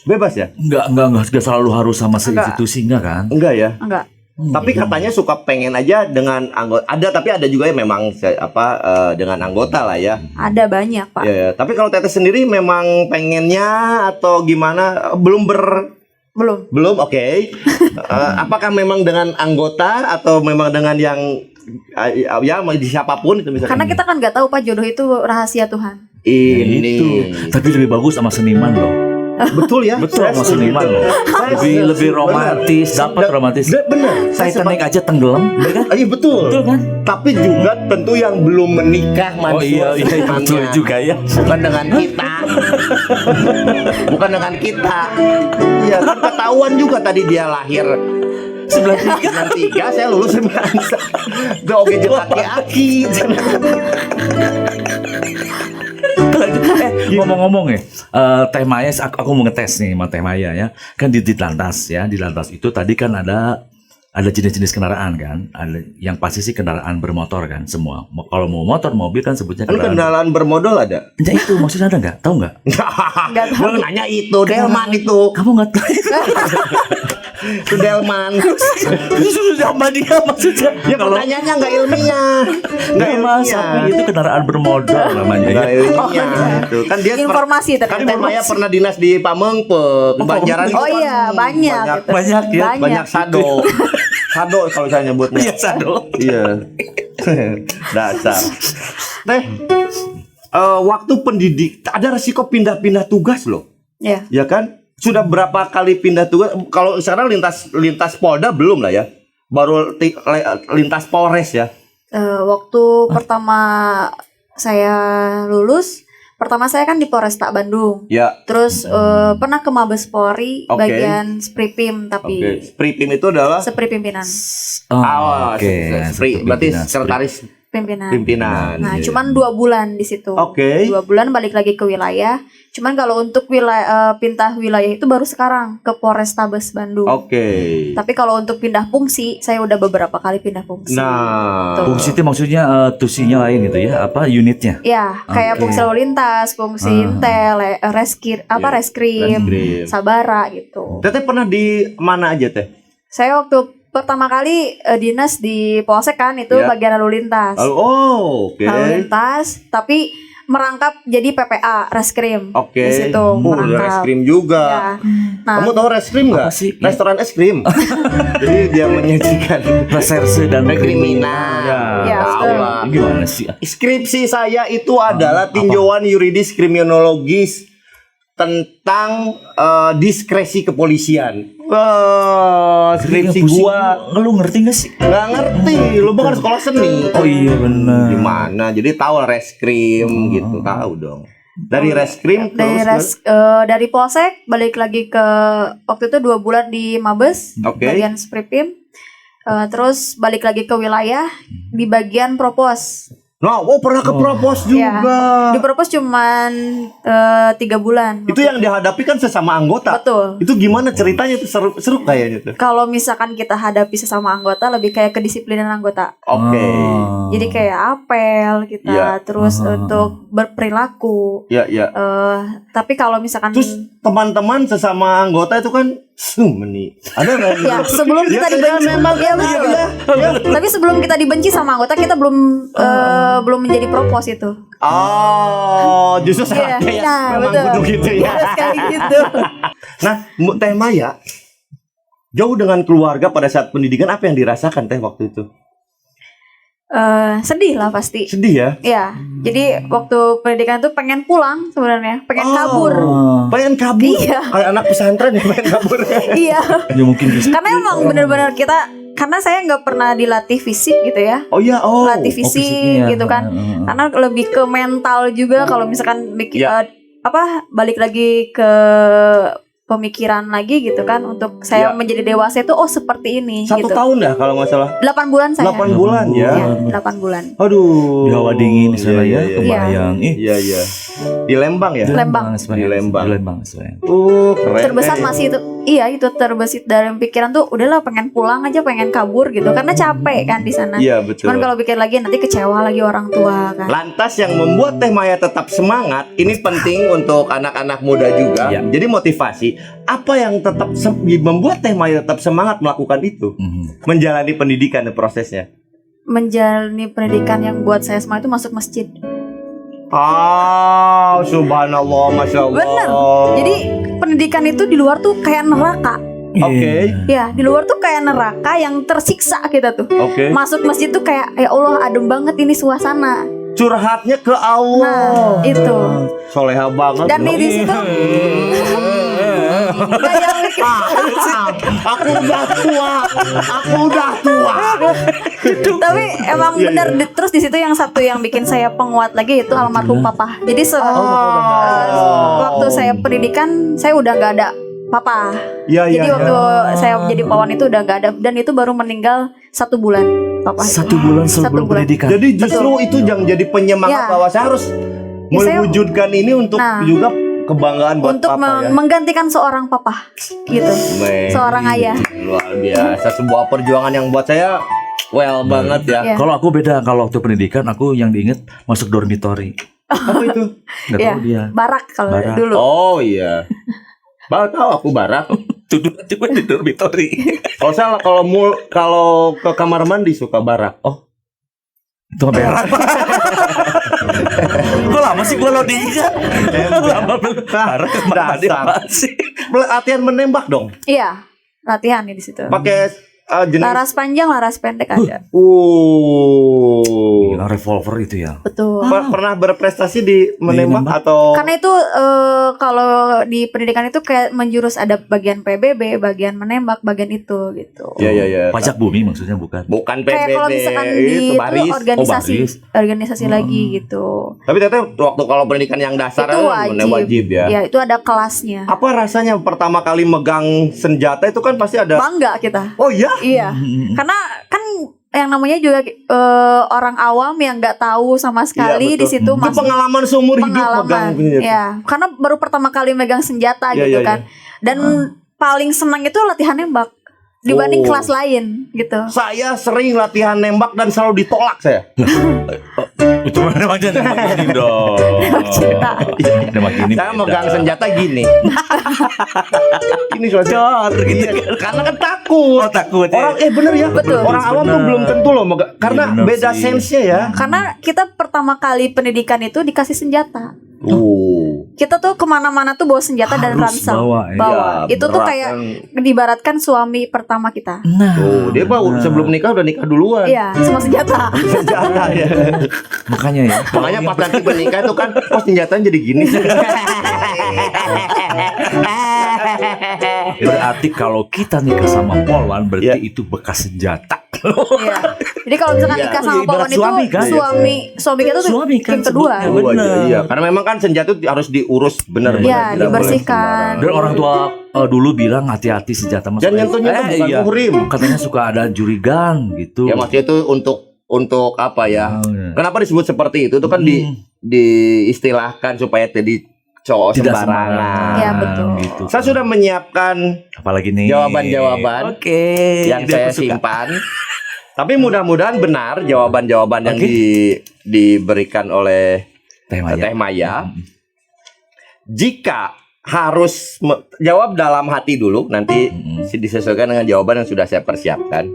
Bebas ya? Enggak selalu harus sama seinstitusi enggak kan? Enggak ya? Enggak. Tapi katanya suka pengen aja dengan anggota. Tapi ada juga yang memang dengan anggota lah ya. Ada banyak, Pak. Ya. Tapi kalau Teteh sendiri memang pengennya atau gimana? Belum. Oke. Apakah memang dengan anggota atau memang dengan yang siapapun itu misalnya? Karena kita kan nggak tahu Pak, jodoh itu rahasia Tuhan. Ini. Tapi lebih bagus sama seniman loh. Betul ya. Betul sama seniman loh. Lebih romantis, dapat romantis. Bener. Titanic aja tenggelam, ya kan? Iya betul. Betul kan? Tapi juga tentu yang belum menikah Oh iya betul juga ya. Bukan dengan kita. Bukan dengan kita. Iya kan ketahuan juga tadi dia lahir 93, saya lulus 91. Udah oke jeung aki-aki. Ngomong-ngomong ya, Teh Maya, aku mau ngetes nih sama Teh Maya ya. Kan di Lantas ya, di Lantas itu tadi kan ada jenis-jenis kendaraan kan. Ada yang pasti sih kendaraan bermotor kan semua. Kalau mau motor, mobil kan sebutnya kendaraan bermodal ada. Ya itu maksudnya ada nggak? Tahu nggak? Nggak tahu. Lu nanya itu Delman itu. Kamu nggak tahu? Itu Delman. Itu sama dia maksudnya. Ya pertanyaannya nggak ilmiah. Nggak Mas, tapi itu kendaraan bermodal namanya. Nggak ilmiah. Itu kan dia Informasi kan Teh Maya pernah dinas di Pamengpeuk, Banjaran. Oh iya, banyak. Banyak ya. Banyak sado. Sado kalau saya nyebutnya. Iya sado. Iya. Dasar. Teh, waktu pendidik ada resiko pindah-pindah tugas loh. Iya. Ya kan? Sudah berapa kali pindah tugas? Kalau sekarang lintas Polda belum lah ya. Baru lintas Polres ya. Waktu pertama saya lulus, pertama saya kan di Polresta Bandung. Ya. Terus pernah ke Mabes Polri bagian Spripim tapi Spripim itu adalah Spripimpinan. Berarti sekretaris Pimpinan. Nah, iya. cuman 2 bulan di situ. Oke. 2 bulan balik lagi ke wilayah. Cuman kalau untuk pindah wilayah itu baru sekarang ke Polrestabes Bandung. Oke. Tapi kalau untuk pindah fungsi, saya udah beberapa kali pindah fungsi. Nah, Tuh. Fungsi itu maksudnya tusinya lain gitu ya, apa unitnya? Ya, kayak Oke. fungsi lalu lintas, fungsi intel, reskrim, Reskrim. sabara gitu. Teteh pernah di mana aja teh? Saya waktu pertama kali dinas di Polsek kan itu Ya. bagian lalu lintas. Oke. Lalu lintas, tapi merangkap jadi PPA reskrim. Oke. Di situ merangkap. Reskrim juga. Ya. Nah, Kamu tahu reskrim nggak? Apa sih? Restoran es krim. Jadi dia menyajikan Reserse dan kriminal. Ya, Tahu betul. lah. Gimana sih? Skripsi saya itu adalah tinjauan yuridis kriminologis tentang diskresi kepolisian. Wah, skripsi gua Lu ngerti gak sih? nggak ngerti. Lu bukan sekolah seni. Oh iya benar. Gimana? Jadi tahu reskrim gitu, tahu dong. Dari reskrim terus dari Polsek balik lagi ke waktu itu 2 bulan di Mabes Oke. bagian Spripim. Terus balik lagi ke wilayah di bagian propos. Nah, pernah ke propos Iya. juga. Di propos cuman 3 bulan. Itu yang dihadapi kan sesama anggota. Betul. Itu gimana ceritanya tuh seru kayaknya tuh. Kalau misalkan kita hadapi sesama anggota lebih kayak kedisiplinan anggota. Oke. Jadi kayak apel kita, Iya. terus untuk berperilaku. Ya. Tapi kalau misalkan Terus teman-teman sesama anggota itu kan meni. Ada nggak? ya sebelum kita dibenci, ya betul. Tapi sebelum kita dibenci sama anggota kita belum menjadi propos itu. Oh, justru Iya, kayak nah, memang betul. kudu gitu ya. Harus kayak gitu. Nah, Teh Maya, jauh dengan keluarga pada saat pendidikan apa yang dirasakan Teh waktu itu? Sedih lah pasti. Sedih ya? Ya, jadi waktu pendidikan tuh pengen pulang sebenarnya, pengen kabur. Pengen kabur. Iya. Kayak anak pesantren ya pengen kabur. Iya. Ya mungkin bisa. Karena emang benar-benar karena saya nggak pernah dilatih fisik gitu ya. Oh iya, Latih fisik fisiknya. gitu kan. Karena lebih ke mental juga kalau misalkan Ya. balik lagi ke pemikiran lagi gitu kan untuk saya Ya. menjadi dewasa itu seperti ini 1 gitu. tahun ya kalau nggak salah. 8 bulan saya. 8 bulan ya. Iya, 8 bulan. Aduh. Di hawa dingin di sana ya, Iya. kebayang. Iya. Di Lembang ya? Lembang. Sebenarnya. Di Lembang. Di Lembang sebenarnya. Keren. Terbesar masih itu. Iya, itu terbesit dalam pikiran tuh udahlah pengen pulang aja, pengen kabur gitu karena capek kan di sana. Iya, betul. Cuman kalau pikir lagi nanti kecewa lagi orang tua kan. Lantas yang membuat Teh Maya tetap semangat, ini penting untuk anak-anak muda juga. Ya. Jadi motivasi, apa yang tetap membuat Teh Maya tetap semangat melakukan itu? Menjalani pendidikan dan prosesnya. Menjalani pendidikan yang buat saya semua itu masuk masjid. Subhanallah, masya Allah. Bener. Jadi pendidikan itu di luar tuh kayak neraka. Oke. Ya, di luar tuh kayak neraka yang tersiksa kita tuh. Oke. Masuk masjid tuh kayak ya Allah adem banget ini suasana. Curhatnya ke Allah. Nah, itu. Soleha banget. Dan di situ nggak yang bikin Aku udah tua. tapi emang Iya, benar terus di situ yang satu yang bikin saya penguat lagi itu almarhum papa. Jadi waktu saya pendidikan saya udah nggak ada papa. Iya. Jadi waktu saya menjadi pawan itu udah nggak ada dan itu baru meninggal 1 bulan papa. 1 bulan sebelum 1 bulan. pendidikan. Jadi justru itu yang jadi penyemangat Ya. bahwa saya harus Ya, saya- mewujudkan ini untuk Nah. juga kebanggaan buat Untuk papa ya. menggantikan seorang papa gitu. Men, Seorang ayah. luar biasa, sebuah perjuangan yang buat saya banget ya. Iya. Kalau aku beda, kalau waktu pendidikan aku yang diinget masuk dormitory. Apa itu? Nggak Iya. tahu dia. Barak kalau Barak. dulu. Oh iya. Baru tahu aku barak. Duduk juga di dormitory. Kalau saya kalau ke kamar mandi suka barak. Oh, Itu mah berak. Kok lama sih gua loadingnya? Lama banget. Parah kemana dia Dasar. apaan sih? latihan menembak dong. Iya, latihan nih di situ. Pakai jenis. Laras panjang, laras pendek ada. Gila, revolver itu ya. Betul. Pernah berprestasi di menembak Menembak. atau? Karena itu kalau di pendidikan itu kayak menjurus ada bagian PBB, bagian menembak, bagian itu gitu. Iya. Pajak bumi maksudnya bukan. Bukan Kayak PBB. kalau misalkan di itu itu baris. organisasi lagi gitu. Tapi teteh waktu kalau pendidikan yang dasar Itu wajib ya. Ya, itu ada kelasnya. Apa rasanya pertama kali megang senjata itu kan pasti ada. Bangga kita. Oh iya. Iya. Karena kan yang namanya juga orang awam yang nggak tahu sama sekali Iya, di betul. situ Itu masih pengalaman seumur hidup megang pengalaman. senjata. Ya, karena baru pertama kali megang senjata Iya, gitu iya, kan. Dan paling senang itu latihan nembak dibanding Oh. kelas lain gitu. Saya sering latihan nembak dan selalu ditolak saya. Itu nembak aja nembak gini dong. Nembak cinta. Nembak gini. Saya beda. megang senjata gini. Ini suara gitu. Karena kan takut. Oh, takut. Orang bener ya. Betul. Orang awam tuh Bener. belum tentu loh karena Iya, bener beda sih. sense-nya ya. Karena kita pertama kali pendidikan itu dikasih senjata. Kita Kita tuh kemana-mana tuh bawa senjata dan Harus ransel. bawa, ya. Bawa. Iya, Itu tuh berat kayak kan. diibaratkan suami pertama kita. Nah. Dia sebelum nikah udah nikah duluan. Iya, sama senjata. Senjata ya. Makanya ya. Makanya pas nanti menikah tuh kan, oh senjatanya jadi gini. Berarti kalau kita nikah sama polwan berarti Iya. itu bekas senjata. Iya. Jadi kalau misalkan Iya. nikah sama Iya, ibarat polwan itu suami kan? suami kita tuh Suami kan tim kedua. sebutnya. Bener. Iya, karena memang kan senjata itu harus diurus benar-benar. Iya, tidak boleh dibersihkan. Dan orang tua dulu bilang hati-hati senjata masuk. Dan nyentuhnya tuh bukan iya. muhrim. Katanya suka ada jurigan gitu. Ya maksudnya itu untuk apa ya? Oh, iya. Kenapa disebut seperti itu? Itu kan diistilahkan supaya jadi cowok Tidak sembarangan. Iya, betul. Gitu. Saya sudah menyiapkan Apalagi nih jawaban-jawaban Oke. yang Ini saya aku suka. simpan. Tapi mudah-mudahan benar jawaban-jawaban yang Oke. diberikan oleh Teh Maya. Teh Maya. Jika harus jawab dalam hati dulu, nanti disesuaikan dengan jawaban yang sudah saya persiapkan.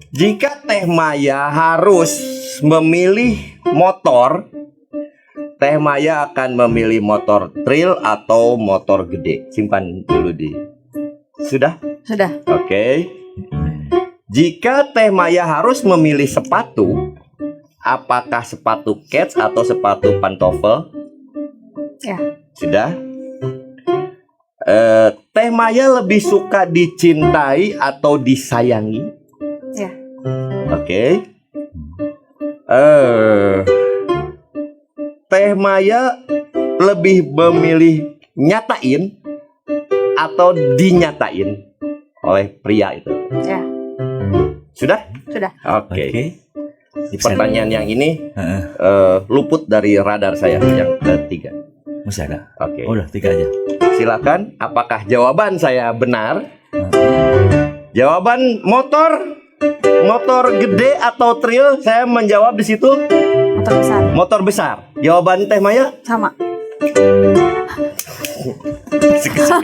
Jika Teh Maya harus memilih motor, Teh Maya akan memilih motor trail atau motor gede. Simpan dulu Sudah? Sudah. Oke. Jika Teh Maya harus memilih sepatu, apakah sepatu kets atau sepatu pantofel? Ya. Sudah? Teh Maya lebih suka dicintai atau disayangi? Ya. Oke. Teh Maya lebih memilih nyatain atau dinyatain oleh pria itu? Ya. Sudah? Sudah. Oke. Oke. Pertanyaan yang ini Heeh. luput dari radar saya yang ketiga. Masih ada. Oke. Oh, udah 3 aja. Silakan. Apakah jawaban saya benar? Jawaban motor gede atau trail, saya menjawab di situ Motor besar. motor besar. Jawaban Teh Maya? Sama.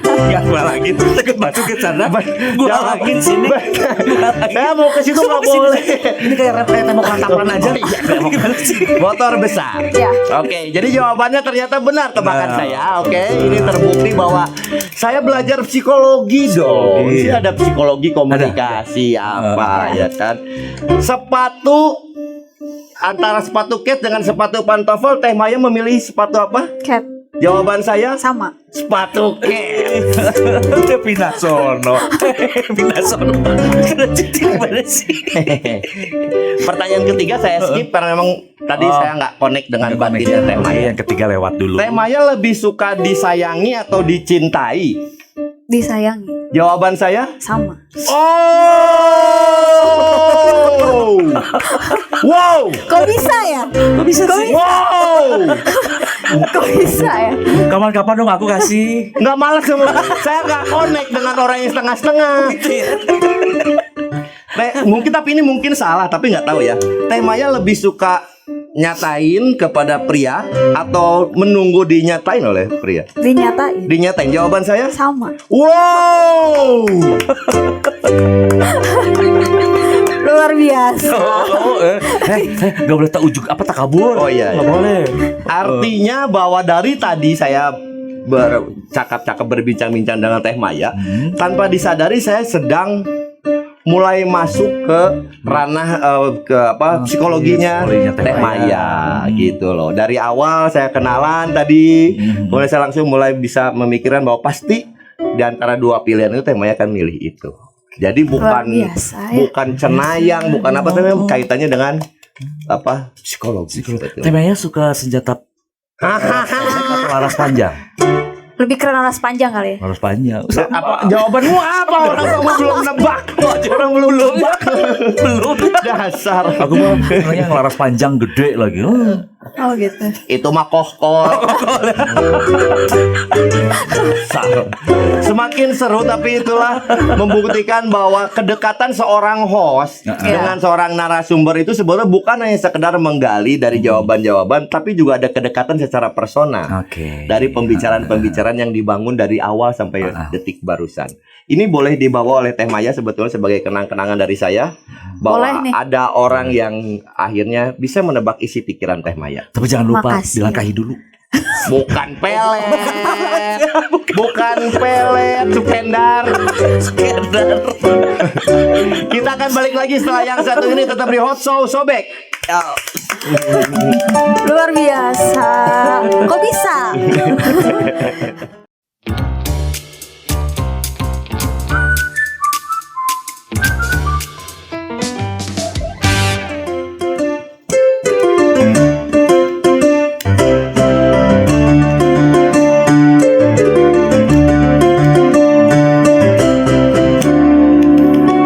Enggak gua lagi. Takut masuk ke sana. Gua lagi sini. Saya mau ke situ nggak boleh. Ini kayak repet mau kantapan aja. Gimana sih? Motor besar. Ya. Oke, jadi jawabannya ternyata benar tebakan Nah. saya. Oke, ini terbukti bahwa saya belajar psikologi dong. Psikologi. Ini ada psikologi komunikasi apa ya kan? Antara sepatu kets dengan sepatu pantofel, Teh Maya memilih sepatu apa? Cat. Jawaban saya Sama. sepatu kets. Udah Pinasono. Pinasono. Kena citik mana sih? Pertanyaan ketiga saya skip karena memang tadi saya nggak connect dengan batinnya Teh Maya. Yang ketiga lewat dulu. Teh Maya lebih suka disayangi atau dicintai? Disayangi. Jawaban saya Sama. oh, wow, Kok bisa ya? Kok bisa sih? wow. Kok bisa ya? Kapan-kapan dong aku kasih. Nggak malas sama saya nggak connect dengan orang yang setengah-setengah. Mungkin tapi ini mungkin salah tapi nggak tahu ya. Teh Maya lebih suka nyatain kepada pria atau menunggu dinyatain oleh pria? Dinyatain. Dinyatain. Jawaban saya Sama. wow. Luar biasa. Gak boleh tak ujuk apa tak kabur. Oh, iya, Gak iya. boleh. Artinya bahwa dari tadi saya bercakap-cakap berbincang-bincang dengan Teh Maya, tanpa disadari saya sedang mulai masuk ke ranah psikologinya psikologinya Teh Teh Maya. Maya gitu loh. Dari awal saya kenalan tadi, mulai saya langsung mulai bisa memikirkan bahwa pasti di antara dua pilihan itu Teh Maya akan milih itu. Jadi Luar bukan biasa ya. bukan cenayang, bukan apa tapi kaitannya dengan apa psikologi. Teh Maya suka senjata atau laras panjang. Lebih keren laras panjang kali ya. Harus panjang. Apa jawabanmu apa? Orang kamu belum nebak. Orang belum nebak. Belum. Dasar. Aku mah yang laras panjang gede lagi. Oh gitu. Itu mah kohkol. Semakin seru tapi itulah membuktikan bahwa kedekatan seorang host dengan seorang narasumber itu sebenarnya bukan hanya sekedar menggali dari jawaban-jawaban, tapi juga ada kedekatan secara personal. Oke. Dari pembicaraan-pembicaraan yang dibangun dari awal sampai detik barusan. Ini boleh dibawa oleh Teh Maya sebetulnya sebagai kenang-kenangan dari saya bahwa Boleh nih. ada orang yang akhirnya bisa menebak isi pikiran Teh Maya. Tapi jangan lupa Makasih. dilangkahi dulu. Bukan pelet, bukan pelet, skender. Kita akan balik lagi setelah yang satu ini, tetap di Hot Show Sobek. Luar biasa. Kok bisa?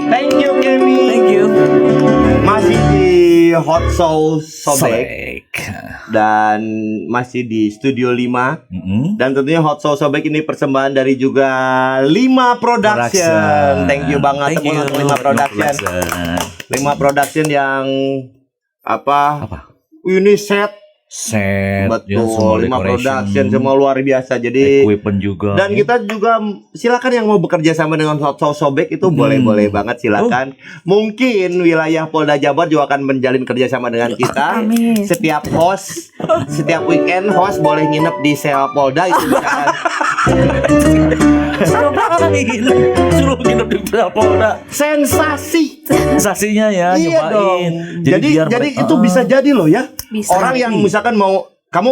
Thank you Kemi. Thank you. Masih di Hot Show Sobek Sobek. dan masih di Studio 5. Dan tentunya Hot Show Sobek ini persembahan dari juga 5 Production. Thank you banget Thank you. teman 5 Production. 5 Production yang apa? Ini set Set. ya, betul, 5 production semua luar biasa. Jadi equipment juga. dan kita juga silakan yang mau bekerja sama dengan Hot Show Sobek itu boleh-boleh banget silakan. Mungkin wilayah Polda Jabar juga akan menjalin kerjasama dengan kita. Amin. Setiap host, setiap weekend host boleh nginep di Sewa Polda itu misalkan. Suruh nginep di Polda. Sensasi. Sensasinya ya Iya nyobain. dong. Jadi biar mereka- itu bisa jadi loh ya. Bisa. Orang yang misalkan mau kamu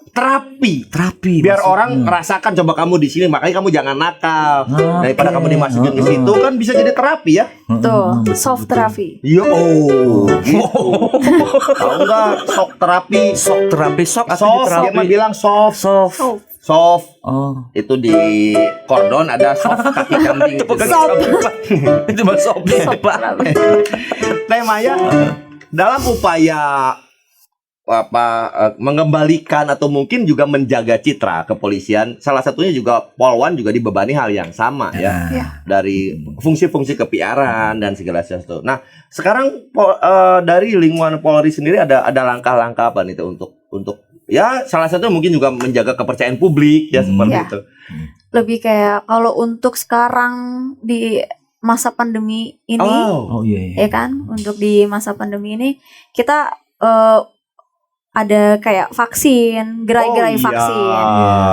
terapi terapi biar maksudnya. orang rasakan coba kamu di sini, makanya kamu jangan nakal. Nah, Daripada oke. kamu dimasukin ke situ kan bisa jadi terapi ya. Tuh, soft therapy. Iya, gitu. Tahu nggak shock terapi? Sok terapi sok atau Soft, dia terapi mah bilang soft. soft. Soft. Soft Oh. itu di kordon ada soft kaki kambing. Itu Itu mah soft. Teh Maya dalam upaya mengembalikan atau mungkin juga menjaga citra kepolisian, salah satunya juga Polwan juga dibebani hal yang sama ya. Ya. Dari fungsi-fungsi kepiaran dan segala sesuatu. Nah, sekarang dari lingkungan Polri sendiri ada langkah-langkah apa nih tuh untuk ya salah satu mungkin juga menjaga kepercayaan publik ya seperti Ya. itu. Lebih kayak kalau untuk sekarang di masa pandemi ini, Oh iya. ya kan, untuk di masa pandemi ini kita ada kayak vaksin, gerai-gerai Oh, iya. vaksin.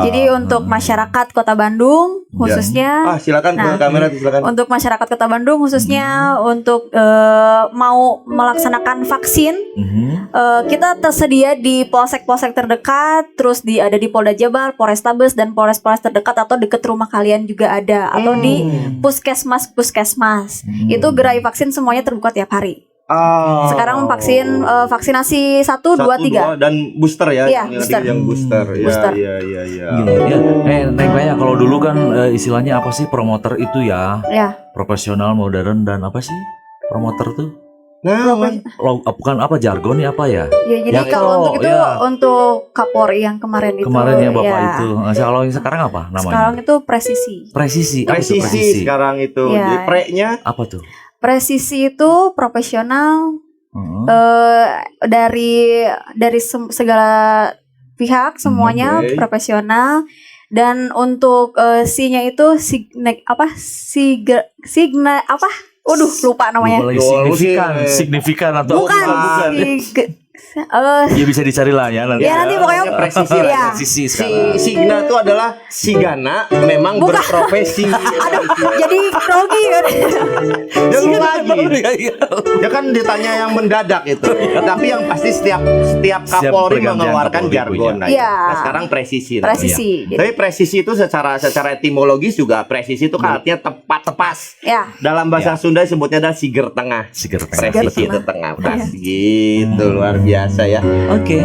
Jadi untuk masyarakat Kota Bandung khususnya, Silakan ke Nah, kamera tuh, silakan. untuk masyarakat Kota Bandung khususnya untuk mau melaksanakan vaksin, kita tersedia di polsek-polsek terdekat, terus ada di Polda Jabar, Polrestabes dan Polres-Polres terdekat atau deket rumah kalian juga ada, atau di puskesmas. Itu gerai vaksin semuanya terbuka tiap hari. Sekarang vaksinasi 1, 2, 3. dan booster ya, Iya, booster. yang booster. Booster. Iya. Ya. Neng Maya, kalau dulu kan istilahnya apa sih promoter itu ya? Ya, Profesional, modern dan apa sih? Promoter tuh? Nah, Bukan apa jargonnya apa ya? ya jadi Yang kalau itu, untuk itu ya. untuk Kapolri yang kemarin itu. Kemarin ya Bapak ya. itu. Nah, kalau yang sekarang apa namanya? Sekarang itu presisi. Presisi. Apa tuh presisi sekarang itu. Iya. Jadi pre-nya Apa tuh? Presisi itu profesional dari segala pihak, semuanya Oke. profesional. Dan untuk C-nya itu Waduh, lupa namanya. Lupa lagi signifikan atau Bukan. bukan. Ya bisa dicari lah ya nanti. Ya nanti pokoknya presisi lah. ya. Presisi Si sekarang. Signa itu adalah Sigana memang Bukan. berprofesi. Jadi grogi kan. Ya lu lagi lagi. Iya. Ya kan ditanya yang mendadak itu. Tapi yang pasti setiap Kapolri pergantian mengeluarkan Kapolri jargon. punya. Nah, Iya. nah, sekarang presisi. namanya. Presisi. Gitu. Tapi presisi itu secara etimologis juga presisi itu kan artinya tepat pas. Ya. Dalam bahasa Sunda disebutnya adalah siger tengah. Siger tengah. Presisi itu tengah pas. Gitu luar biasa ya. Oke.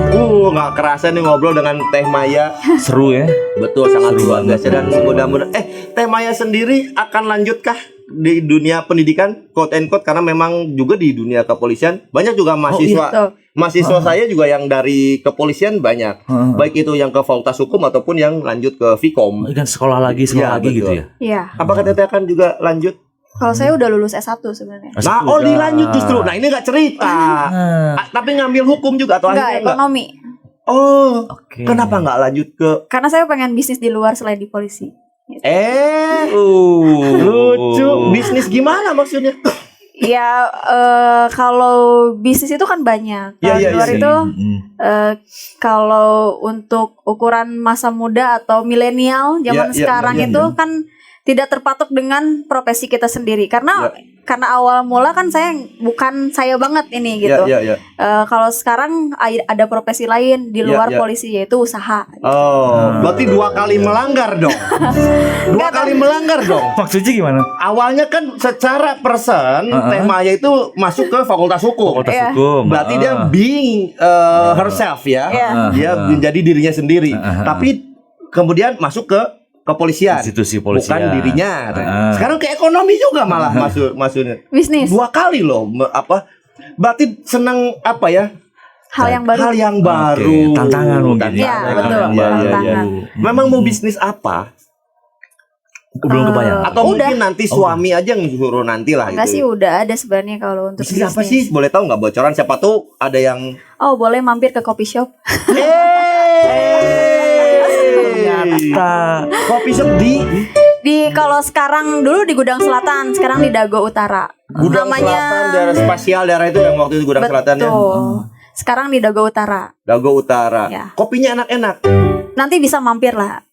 Nggak kerasa nih ngobrol dengan Teh Maya. Seru ya. Betul, sangat Seru luar biasa dan banget. mudah-mudahan Teh Maya sendiri akan lanjutkah di dunia pendidikan quote and quote, karena memang juga di dunia kepolisian banyak juga mahasiswa Betul. mahasiswa saya juga yang dari kepolisian banyak, baik itu yang ke Fakultas Hukum ataupun yang lanjut ke Vkom. Kan sekolah lagi Iya, gitu betul. ya. Iya. Apakah Teteh akan juga lanjut? Kalau saya udah lulus S1 sebenarnya. Nah, dilanjut justru. Nah, ini nggak cerita. Tapi ngambil hukum juga atau Enggak, akhirnya nggak? ekonomi. Oh, Oke. kenapa nggak lanjut ke Karena saya pengen bisnis di luar selain di polisi. lucu bisnis gimana maksudnya? Ya kalau bisnis itu kan banyak. Kalau Iya, di luar iya. itu kalau untuk ukuran masa muda atau milenial zaman Iya, iya, sekarang iya, itu kan tidak terpatok dengan profesi kita sendiri karena awal mula kan bukan saya banget ini gitu. Iya. Kalau sekarang ada profesi lain di luar polisi yaitu usaha. Oh, berarti 2 kali melanggar dong. 2 kali melanggar dong. Maksudnya gimana? Awalnya kan secara person Teh Maya itu masuk ke Fakultas Hukum. Fakultas Iya. Hukum. Berarti dia being herself ya. Iya. Dia menjadi dirinya sendiri. Tapi kemudian masuk ke kepolisian. Institusi polisian. Bukan dirinya. Sekarang ke ekonomi juga malah masuknya. Bisnis. 2 kali loh. Berarti senang apa ya? Hal yang baru. Hal yang baru. Oke, tantangan mungkin. Iya, Tantangan. betul. Iya. Tantangan. Memang mau bisnis apa? Belum kebayang. Atau Udah. mungkin nanti suami aja yang suruh nanti lah Enggak sih gitu. udah ada sebenarnya kalau untuk Bisnis apa sih? Boleh tahu nggak bocoran? Siapa tuh ada yang Oh boleh mampir ke coffee shop. Ternyata kopi shop Di kalau sekarang dulu di Gudang Selatan, sekarang di Dago Utara. Gudang Selatan, daerah spasial, daerah itu yang waktu itu Gudang Selatan ya. Betul. Sekarang di Dago Utara. Dago Utara. Ya. Kopinya enak-enak. Nanti bisa mampir lah.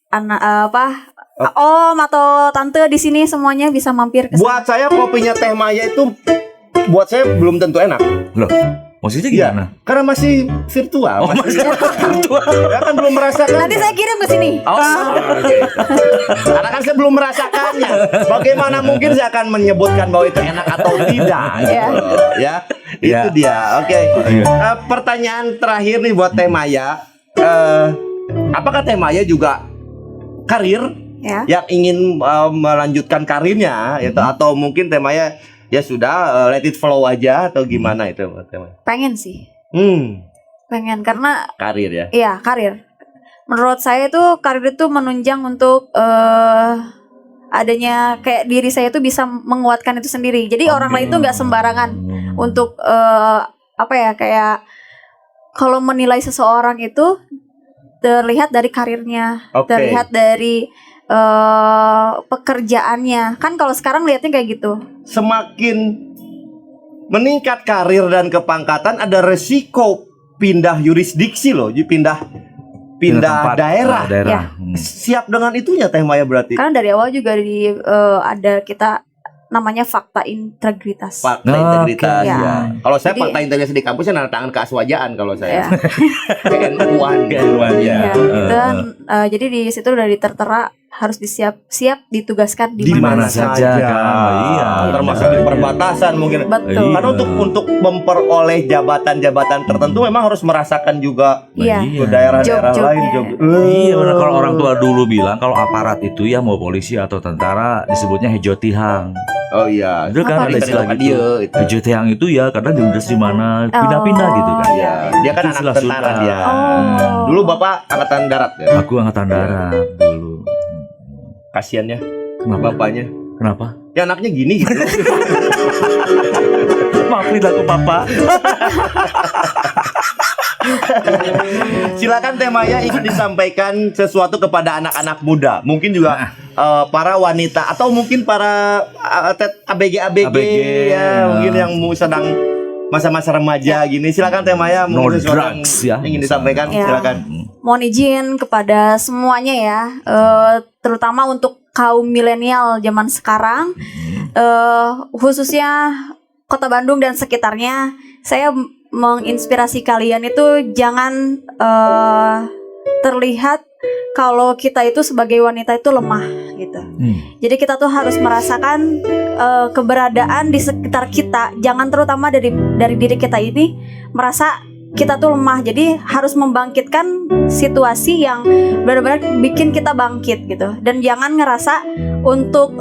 Om atau tante di sini semuanya bisa mampir ke sana. Buat saya kopinya Teh Maya itu buat saya belum tentu enak. Loh, maksudnya Iya, gimana? karena masih virtual. masih ya kan belum merasakan. Nanti saya kirim ke sini. Karena kan saya belum merasakannya. Bagaimana mungkin saya akan menyebutkan bahwa itu enak atau tidak? Iya. Ya, itu dia. Oke. Pertanyaan terakhir nih buat Teh Maya. Apakah Teh Maya juga karir Ya. yang ingin melanjutkan karirnya, itu atau mungkin Teh Maya ya sudah let it flow aja atau gimana itu Teh Maya? Pengen sih. Pengen karena Karir ya. iya karir. Menurut saya itu karir itu menunjang untuk adanya kayak diri saya itu bisa menguatkan itu sendiri. Jadi orang lain itu nggak sembarangan untuk apa ya kayak kalau menilai seseorang itu terlihat dari karirnya, Oke. terlihat dari pekerjaannya. Kan kalau sekarang lihatnya kayak gitu. Semakin meningkat karir dan kepangkatan ada resiko pindah yurisdiksi loh, pindah tempat, daerah. Ya. Siap dengan itunya Teh Maya berarti. Karena dari awal juga ada kita namanya fakta integritas. Fakta Oke. integritas Ya. ya. Kalau saya Jadi- fakta integritas di kampusnya nanda tangan keaswajaan kalau saya. Ya. KNU-an. Ya. Ya, gitu kan, jadi di situ udah ditertera harus siap ditugaskan Di di mana mana saja. Iya. Termasuk di perbatasan mungkin. Betul. Karena untuk memperoleh jabatan-jabatan tertentu memang harus merasakan juga Iya. ke daerah-daerah lain. Job-jobnya. Iya benar, kalau orang tua dulu bilang kalau aparat itu ya mau polisi atau tentara disebutnya hejotihang. Oh iya. Itu kan Apa ada itu? istilah gitu. Itu. Hejotihang itu ya kadang diurus di mana pindah-pindah gitu kan. Iya, dia kan Itu anak istilah tentara Sunda. dia. Oh. Dulu Bapak angkatan darat ya. Aku angkatan darat dulu. Kasiannya Kenapa? bapaknya. Kenapa? Ya anaknya gini gitu. Maafin aku papa. Silakan Teh Maya ingin disampaikan sesuatu kepada anak-anak muda. Mungkin juga para wanita atau mungkin para ABG ya, mungkin yang sedang masa-masa remaja gini. Silakan Teh Maya No mungkin sesuatu yang drugs ya. ingin disampaikan. Ya. Silakan. Mohon izin kepada semuanya ya, terutama untuk kaum milenial zaman sekarang, khususnya Kota Bandung dan sekitarnya, saya menginspirasi kalian itu jangan terlihat kalau kita itu sebagai wanita itu lemah gitu. Jadi kita tuh harus merasakan keberadaan di sekitar kita, jangan terutama dari diri kita ini merasa kita tuh lemah. Jadi harus membangkitkan situasi yang benar-benar bikin kita bangkit gitu. Dan jangan ngerasa untuk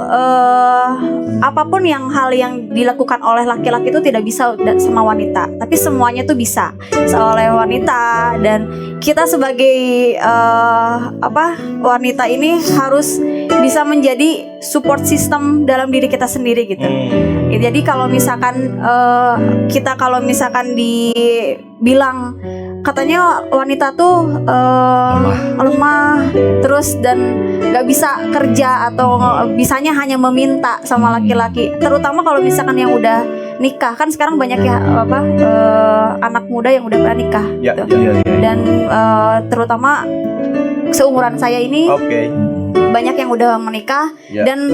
apapun hal yang dilakukan oleh laki-laki itu tidak bisa sama wanita. Tapi semuanya tuh bisa oleh wanita. Dan kita sebagai wanita ini harus bisa menjadi support system dalam diri kita sendiri gitu. Jadi kalau misalkan kita dibilang katanya wanita tuh lemah terus dan gak bisa kerja atau bisanya hanya meminta sama laki-laki, terutama kalau misalkan yang udah nikah. Kan sekarang banyak anak muda yang udah pernah nikah gitu. Dan terutama seumuran saya ini banyak yang udah menikah dan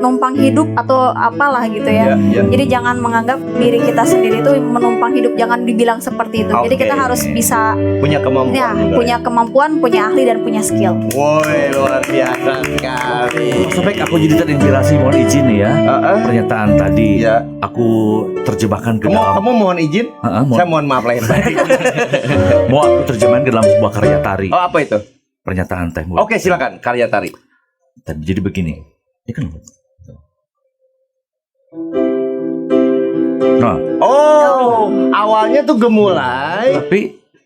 numpang hidup atau apalah gitu ya. Jadi jangan menganggap diri kita sendiri itu menumpang hidup, jangan dibilang seperti itu. Jadi kita harus bisa punya kemampuan, punya ahli dan punya skill. Woi, luar biasa sekali. Sobek, aku jadi terinspirasi, mohon izin nih ya. Pernyataan tadi aku terjebakkan ke dalam. Kamu mohon izin? Saya mohon maaf lahir batin. Mau aku terjemahin ke dalam sebuah karya tari. Oh, apa itu? Pernyataan Teh Mul. Oke, silakan, karya tari. Jadi begini. Ini kan. Nah, awalnya tuh gemulai,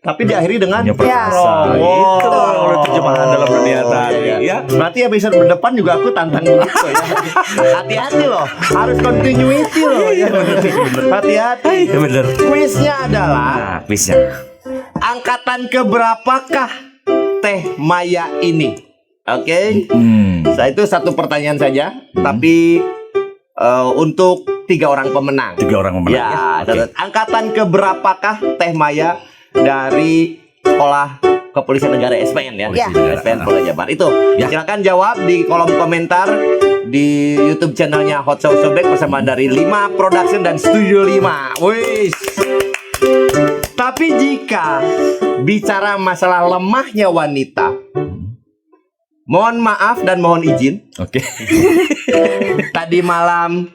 tapi diakhiri dengan perkasa. Itu oleh terjemahan dalam dunia tari. Ya. Berarti episode berdepan juga aku tantang begitu ya. Hati-hati loh, harus continuity loh ya. Hati-hati. Bener. Kuisnya adalah kuisnya. Angkatan keberapakah Teh Maya ini? Oke. Saya itu satu pertanyaan saja, tapi untuk 3 orang pemenang. 3 orang pemenang. Ya. Angkatan keberapakah Teh Maya dari Sekolah Kepolisian Negara SPN ya? SPN Polda Jabar. Itu. Silakan jawab di kolom komentar di YouTube channelnya Hot Sauce Sobek bersama dari 5 Production dan Studio 5. Wih. Tapi jika bicara masalah lemahnya wanita, mohon maaf dan mohon izin. Tadi malam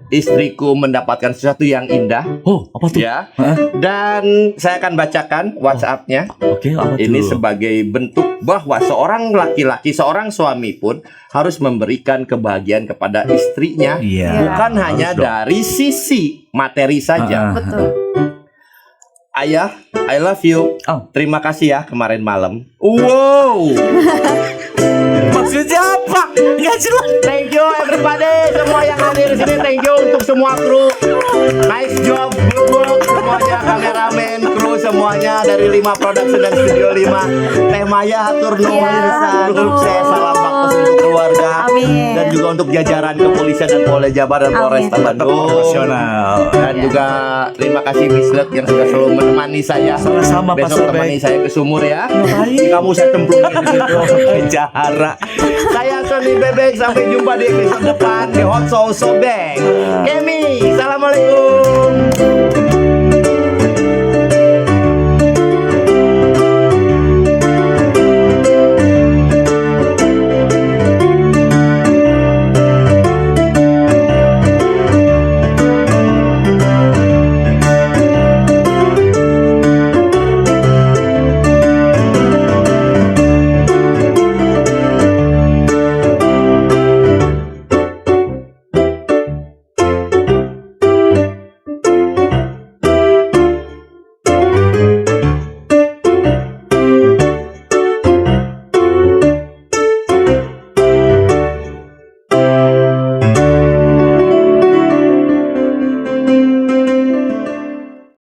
istriku mendapatkan sesuatu yang indah. Oh, apa tuh? Ya. Dan saya akan bacakan WhatsApp-nya. Apa Ini tuh? sebagai bentuk bahwa seorang laki-laki, seorang suami pun harus memberikan kebahagiaan kepada istrinya, bukan hanya dari sisi materi saja. Betul. Ayah, I love you. Terima kasih ya kemarin malam. Wow. Maksudnya apa? Nggak jelas. Thank you everybody, semua yang hadir di sini. Thank you untuk semua kru. Nice job, good work semuanya, kameramen, kru semuanya dari 5 Production dan Studio 5. Teh Maya hatur nuhun pisan. Saya salam baktos untuk keluarga. Amin. Dan juga untuk jajaran kepolisian dan Polda Jabar dan Polresta Bandung. Profesional. Dan juga terima kasih Mislet yang sudah selalu menemani saya. Sama-sama, Pak Besok Sobek. temani saya ke sumur ya. Kamu saya cemplungin di situ. Jahara. Saya Sony Bebek, sampai jumpa di episode depan di Hot Sauce Sobek. Kemi, assalamualaikum.